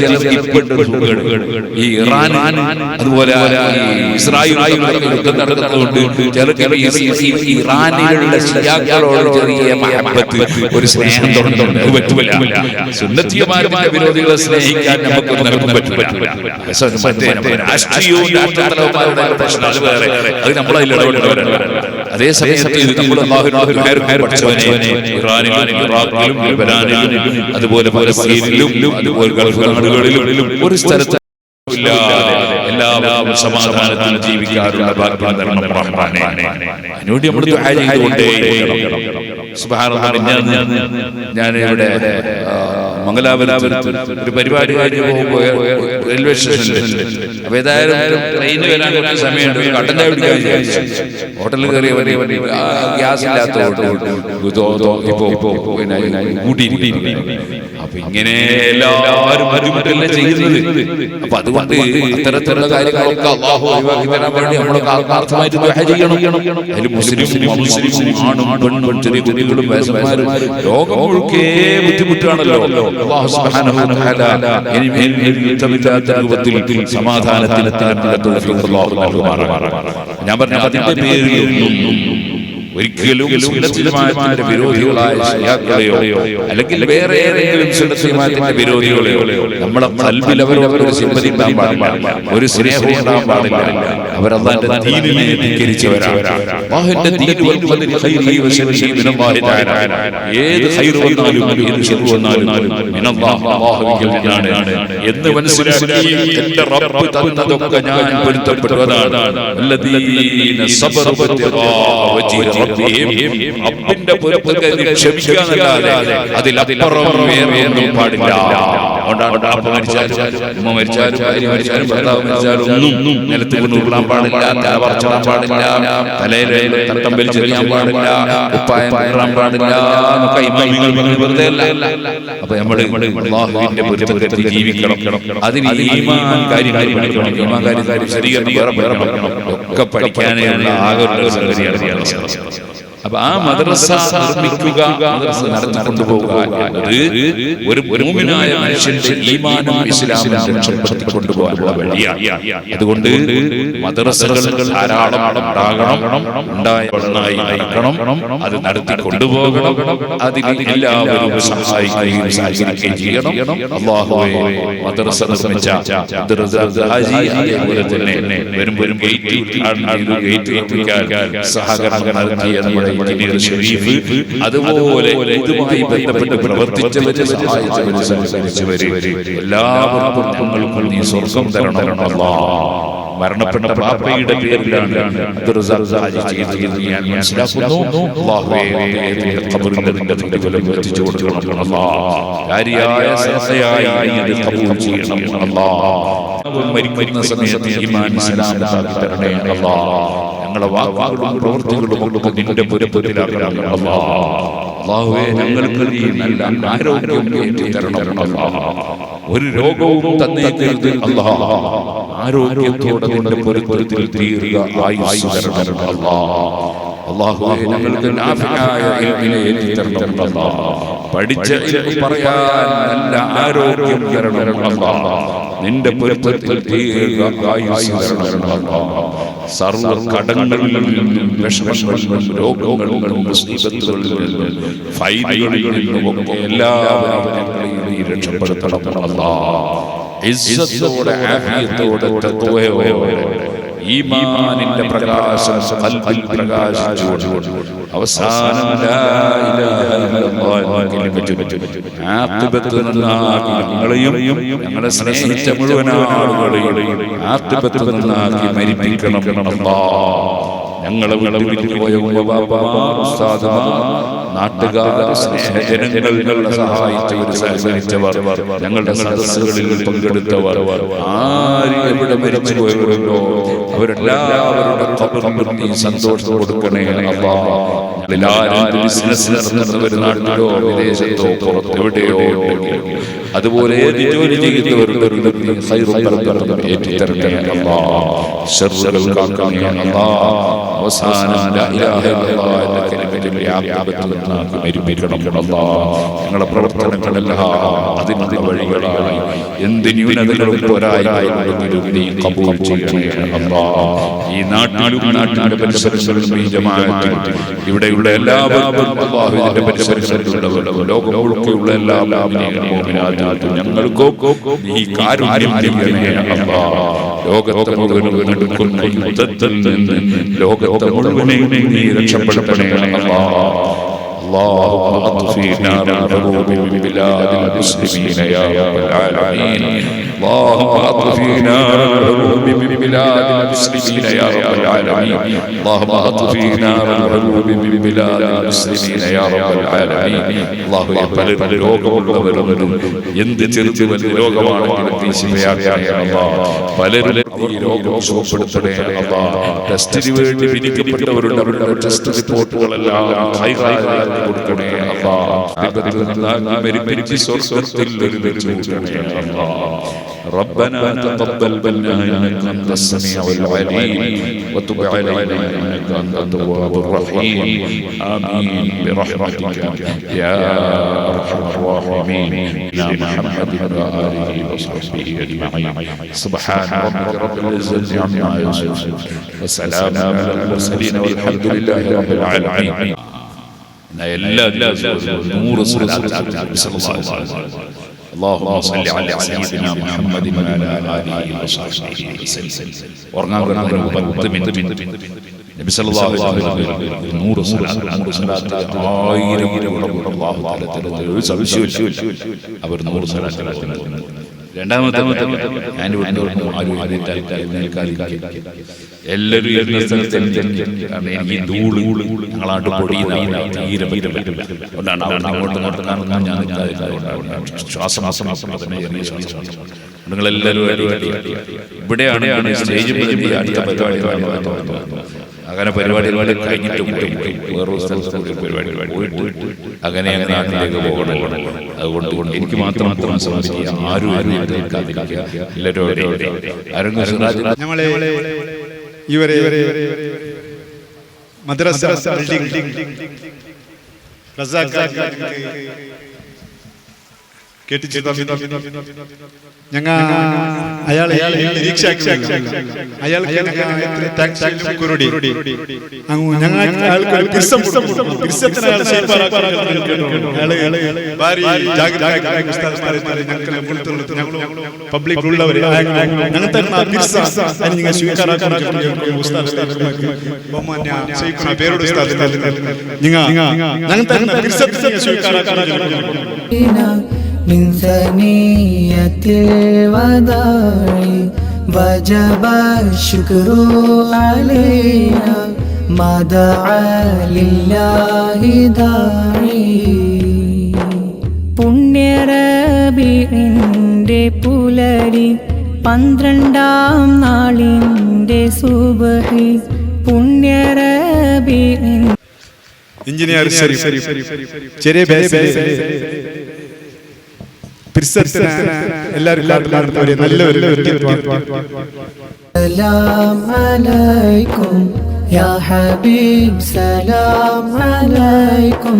ഈ ഇറാൻ അതുപോലെ ഇസ്രായേൽ യുദ്ധം നടത്തുന്നുണ്ട്. ഇറാനിലുള്ള ഷിയാക്കളോട് ചെറിയ മഹബത്ത്, ഒരു സ്നേഹം തുടങ്ങുന്നുണ്ട്. അത് പറ്റൂല. സുന്നത്ത് ജമാഅത്തിന്റെ വിരോധികളെ സ്നേഹിക്കാൻ നമുക്ക് നടക്കാൻ പറ്റില്ല. രാഷ്ട്രീയവും രാഷ്ട്രതലവുമാരുടെ പ്രശ്നം അത് വേറെ, അത് നമ്മളതിൽ ഇടപെടുന്നവരല്ല. അതേ സമയത്ത് ഇറാനിലും ഇറാഖിലും ലബനാനിലും അതുപോലെ ഫലസ്തീനിലും അതുപോലെ ഗൾഫ് നാടുകളിലും ഒരു സ്ഥലത്ത് എല്ലാവരും സമാധാനത്തിൽ ജീവിക്കാനുള്ള ഭാഗ്യം തരണം റഹ്മാനേ. അതിനോട് നമ്മൾ ദുആ ചെയ്തുകൊണ്ടേയിരിക്കണം. സുബ്ഹാനല്ലാഹ്. ഞാൻ ഇവിടെ മംഗലാപുരത്ത് ഒരു പരിപാടി കഴിഞ്ഞ് പോകുമ്പോൾ റെയിൽവേ സ്റ്റേഷനിൽ അപ്പൊ ഏതായാലും ട്രെയിന് വരാൻ കുറച്ച് സമയമുണ്ട്. കട്ടൻ ചായ കുടിക്കാൻ വിചാരിച്ചു. ഹോട്ടലിൽ കയറിയ ഗ്യാസ് ഇല്ലാത്ത ഇപ്പൊ കൂട്ടിയിരിക്കുന്നു. അപ്പൊ ഇങ്ങനെ എല്ലാവരും ബുദ്ധിമുട്ടല്ലേ ചെയ്യുന്നത്. അപ്പൊ അതുകൊണ്ട് അത്തരത്തിലുള്ള കാര്യങ്ങളൊക്കെ അല്ലാഹു ഒഴിവാക്കി തരാൻ വേണ്ടി നമ്മൾ ആത്മാർത്ഥമായിട്ട് ദുആ ചെയ്യണം. അതിൽ മുസ്ലിമും അമുസ്ലിമും ആണും പെണ്ണും ചെറിയ കുട്ടികളും വയസ്സന്മാരും ലോകം മുഴുക്കെ ബുദ്ധിമുട്ടാണല്ലോ. അല്ലാഹു സുബ്ഹാനഹു വ തആല യുദ്ധമില്ലാത്ത രൂപത്തിൽ സമാധാനത്തിലെത്താനുള്ള തൗഫീഖ് അല്ലാഹു നൽകുമാറാകട്ടെ. ഞാൻ പറഞ്ഞു അതിന്റെ പേരിൽ ഒരിക്കലും സുന്നത്ത് ജമാഅത്തിന്റെ വിരോധികളായ ശിയാക്കളെയോ അല്ലെങ്കിൽ വേറെ ഏതെങ്കിലും സുന്നത്ത് ജമാഅത്തിന്റെ വിരോധികളെയോ നമ്മളെ ഖൽബിൽ അവരൊരു സിമ്പതി ഉണ്ടാകാൻ പാടില്ല, ഒരു സ്നേഹം ഉണ്ടാകാൻ പാടില്ല. അവർ അല്ലാഹുവിന്റെ ദീനിനെ ധിക്കരിച്ചവരാണ്. അല്ലാഹുവിന്റെ ദീൻ വൽ ഖദരി ഖൈരി വ ശർരി മിനല്ലാഹി തആല. ഏത് ഖൈർ വന്നാലും ഏത് ശർ വന്നാലും മിനല്ലാഹി അല്ലാഹുവിൽ നിന്നാണ് എന്ന് മനസ്സിലാക്കി എന്റെ റബ്ബ് തന്നതൊക്കെ ഞാൻ പൊരുത്തപ്പെട്ടതാണ്. അല്ലദീന സബറു ബിത്തിഖാ വജ്ഹി റബ്ബിന്റെ പൊരുത്തത്തെ ക്ഷമിക്കാനല്ലാതെ അതിലപ്പുറം വേറെയൊന്നും പാടില്ല. അപ്പ മരിച്ചാലും ഉമ്മ മരിച്ചാലും ഭാര്യ മരിച്ചാലും ഭർത്താവ് മരിച്ചാലും ഒന്നും നിലത്ത് കൊണ്ടുവിടാൻ പാടില്ല, തല പറിച്ചിടാൻ പാടില്ല, തലയിൽ തട്ടം വലിച്ചെറിയാൻ പാടില്ല, ഉപ്പായം ഇടാൻ പാടില്ല എന്നൊക്കെ ഇമാമിങ്ങൾ വെറുതെ അല്ല. അപ്പൊ നമ്മള് അല്ലാഹുവിന്റെ പൊരുത്തത്തിൽ ജീവിക്കണം. അതിന് ഈമാൻ കാര്യങ്ങൾ പഠിക്കണം, ഈമാൻ കാര്യങ്ങൾ ശരീരം വേറെ ഒക്കെ പഠിക്കാനുള്ള ആകെ ഒരു സംഗതിയാണ്. അപ്പൊ ആ മദ്രസ നിർമ്മിക്കുക, മദ്രസ നടത്തിക്കൊണ്ടുപോകുക എന്നത് ഒരു മുഅ്മിനായ മനുഷ്യന്റെ ഈമാനും ഇസ്ലാമിനും രക്ഷപ്പെടുത്തിക്കൊണ്ടുപോകാനുള്ള വഴിയാണ്. അതുകൊണ്ട് മദ്രസകൾ ധാരാളം ഉണ്ടാകണം, ഉണ്ടാക്കണം, അത് നടത്തി കൊണ്ടുപോകണം. അതിന് എല്ലാവരും സഹായിക്കുകയും സഹകരിക്കുകയും ചെയ്യണം. അല്ലാഹുവേ, മദ്രസ നിർമ്മിച്ച അതേപോലെ തന്നെ വരുമ്പോഴും ഗേറ്റ് സഹകരണം നടത്തിയ ഷരീഫ്, അതുപോലെ ഇതുമായി ബന്ധപ്പെട്ട് പ്രവർത്തിച്ചവരെ സഹായിച്ചവരെ സഹകരിച്ചവര് എല്ലാവർക്കും ഞങ്ങൾക്കും നീ സ്വർഗം തരണം അല്ലാഹ്. മരണപ്പെട്ട ബാപ്പയുടെ പേരിലാണ് ഞാൻ മനസ്സിലാക്കുന്നു. അല്ലാഹുവേ, ഖബറിന്റെ പ്രതിഫലം എത്തിച്ചു കൊടുക്കണം അല്ലാഹ്. കാര്യായ സഹയായി ഇത് ഖബൂൽ ചെയ്യണം അല്ലാഹ്. മരിക്കുന്ന സമയത്ത് ഈമാൻ ഇസ്ലാം തരണേ അല്ലാഹ്. ഞങ്ങളുടെ വാക്കുകളും പ്രവൃത്തികളും ഒക്കെ നിന്റെ പുരപ്പുരത്തിലാക്കണം അല്ലാഹ്. അല്ലാഹുവേ, ഞങ്ങൾക്ക് നീ നല്ല ആരോഗ്യം തരണം അല്ലാഹ്. ഒരു രോഗവും തന്നേക്കരുത് അല്ലാഹ്. ആരോഗ്യത്തോടെ നിന്റെ പുരപ്പുരത്തിൽ ദീർഘ ആയുസ്സ് തരണം അല്ലാഹ്. അല്ലാഹുവേ, ഞങ്ങൾക്ക് നാഫിയായ ഇൽമിനെ ഏറ്റിത്തരണം അല്ലാഹ്. പഠിച്ച ഇൽമ് പറയാൻ നല്ല ആരോഗ്യം തരണം അല്ലാഹ്. നിന്റെ പുരപ്പുരത്തിൽ ദീർഘ ആയുസ്സ് തരണം അല്ലാഹ്. സർവ്വ കടങ്ങളിൽ നിന്നും വിഷമങ്ങളിൽ നിന്നും രോഗങ്ങളിൽ നിന്നും മുസീബത്തുകളിൽ നിന്നും ഫൈനുകളിൽ നിന്നും എല്ലാവരെയും രക്ഷപ്പെടുത്തണം അല്ലാഹ്. ഇസ്സത്തോടെ ആഫിയത്തോടെ തഖ്വയോടെ ഈമാനിന്റെ പ്രകാശം ഖൽബിൽ പ്രകാശിച്ചുകൊണ്ട് അവസാനം ലാ ഇലാഹ ഇല്ലല്ലാഹ് ആഖിബത്ത് നന്നാക്കി ഞങ്ങളെയും ഞങ്ങളെ സ്നേഹിച്ച മുഴുവൻ ആളുകളെയും ആഖിബത്ത് നന്നാക്കി മരിപ്പിക്കണം അല്ലാഹ്. ഞങ്ങളെ വിട്ടുപോയ നാട്ടുകാർ, സ്നേഹജനങ്ങൾ, ഞങ്ങളെ സഹായിച്ചവർ, സഹകരിച്ചവർ, ഞങ്ങളുടെ സദസ്സുകളിൽ പങ്കെടുത്തവർ, ആരും എവിടെ മരിച്ചുപോയവരുണ്ടോ അവരെല്ലാവരുടെ ഖബറിൽ നീ സന്തോഷം കൊടുക്കണേ അല്ലാഹ്. എല്ലാവരും ബിസിനസ് നടത്തുന്നവർ നാട്ടിലോ വിദേശത്തോ പുറത്തെവിടെയോ അതുപോലെ ജോലി ചെയ്യുന്നവരുടെ ഏറ്റിത്തരണേ അല്ലാഹ്. ശർറുകൾ കാക്കണേ അല്ലാഹ്. അവസാനം ലാ ഇലാഹ ഇല്ലല്ലാഹ് എന്ന കലിമയുടെ ആഖിബത്ത് നന്നാക്കി മരിപ്പിക്കണം അല്ലാഹ്. ഞങ്ങളുടെ പ്രവർത്തനങ്ങളെല്ലാം അതിനുള്ള വഴികളായി എന്ത് ന്യൂനതകളും പോരായ്മകളും നീ ഖബൂൽ ചെയ്യണേ അല്ലാഹ്. ഈ നാട്ടിലും നാട്ടിന്റെ പരിസരങ്ങളിലും ഈ ജമാഅത്തും ഇവിടെയുള്ള എല്ലാവർക്കും അല്ലാഹുവിന്റെ പരിസരങ്ങളിലുള്ളവരും ലോകം മുഴുവനുള്ള എല്ലാ മുഅ്മിനാത്തും ഞങ്ങൾക്കും നീ കാരുണ്യം ചെയ്യണേ അല്ലാഹ്. ലോകത്തെ മുഴുവനും നടക്കുന്ന യുദ്ധത്തിൽ നിന്ന് ലോകത്തെ മുഴുവനെയും നീ രക്ഷപ്പെടുത്തണേ അല്ലാഹ്. اللهم اطفئ نار الحروب من بلاد المسلمين يا رب العالمين. اللهم اطفئ نار الحروب من بلاد المسلمين يا رب العالمين. اللهم اطفئ نار الحروب من بلاد المسلمين يا رب العالمين. اللهم പല രോഗമുള്ളവരും എന്ത് ചെറുത് വലിയ രോഗമാണെങ്കിലും നീ ശിഫയാക്കണേ അല്ലാഹ്. പലരും ഈ രോഗം സുഖപ്പെടുത്തണേ അല്ലാഹ്. ടെസ്റ്റിന് വേണ്ടി വിധിക്കപ്പെട്ടവരുണ്ട്, അവരുടെ ടെസ്റ്റ് റിപ്പോർട്ടുകളെല്ലാം കൊടുക്കണേ അല്ലാഹ്. മരിപ്പിച്ച് സ്വർഗ്ഗത്തിൽ നിർമ്മിച്ചു അല്ലാഹ്. ربنا تقبل منا انك انت السميع العليم وتب علينا انك انت التواب الرحيم. امين برحمتك يا ارحم الراحمين. يا محمد واله وصحبه اجمعين. سبحان ربك رب العزه عما يصفون وسلام على المرسلين والحمد لله رب العالمين. എല്ലാ നൂറ് اللهم صل على سيدنا محمد وعلى اله وصحبه وسلم. ഉറങ്ങാൻ നബി സല്ലല്ലാഹു അലൈഹി വസല്ലം നൂറ് സ്വലാത്ത് ആയിരം അല്ലാഹു തആല ഒരു സംശയമില്ല അവർ നൂറ് സ്വലാത്ത് രണ്ടാമത്തെ ഞാൻ ആരും എല്ലാവരും ഇരുന്ന സ്ഥലത്ത് എനിക്ക് ഈ ധൂള് ഞങ്ങളാട്ട് പൊടിയുന്ന തീരെ പറ്റില്ല. ശ്വാസം നിങ്ങളെല്ലാവരും ഇവിടെയാണ് സ്റ്റേജ് അടുത്ത പരിപാടി അങ്ങനെ പരിപാടി കഴിഞ്ഞിട്ട് വേറൊരു സ്ഥലത്ത് പരിപാടി പോയിട്ട് അങ്ങനെ നാട്ടിലേക്ക് പോകണം. അതുകൊണ്ട് എനിക്ക് മാത്രം സംസാരിക്കുക, ആരും കേൾക്കാതിരിക്കുക. എല്ലാവരും നമ്മളെ ഇവരെ മദ്രസ ഞങ്ങൾ അയാളെ പബ്ലിക് ഉള്ളവർ ഞങ്ങൾ പേരോട് من ثنية الوداع وجب الشكر علينا ما دعا لله داعي പുണ്യറബീഇന്റെ പുലരി 12-ാം നാളിന്റെ സുബ്ഹി പുണ്യറബീഇൻ എഞ്ചിനീയർ ചെറിയ എല്ലാവരും നല്ലൊരു സലാം അലൈക്കും യാ ഹബീബ് സലാം അലൈക്കും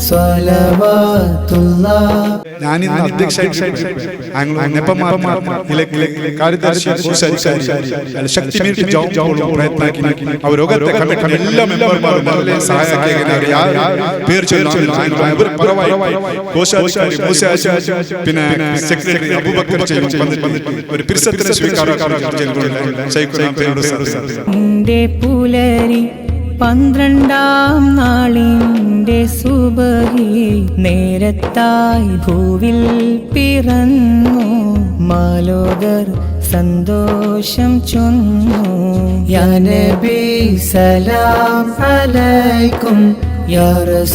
സ്വലവാത്തുല്ലാഹ്. ഞാനിന്ന് അധ്യക്ഷ പിന്നെ സെക്രട്ടറി അബൂബക്കർ ഒരു പുലരി 12-ാം നാളിന്റെ സുബ്ഹി നേരത്തായി ഭൂവിൽ പിറന്നു മാലോകർ സന്തോഷം ചൊന്നു. യാ നബി സലാം അലൈക്കും യാ റസൂൽ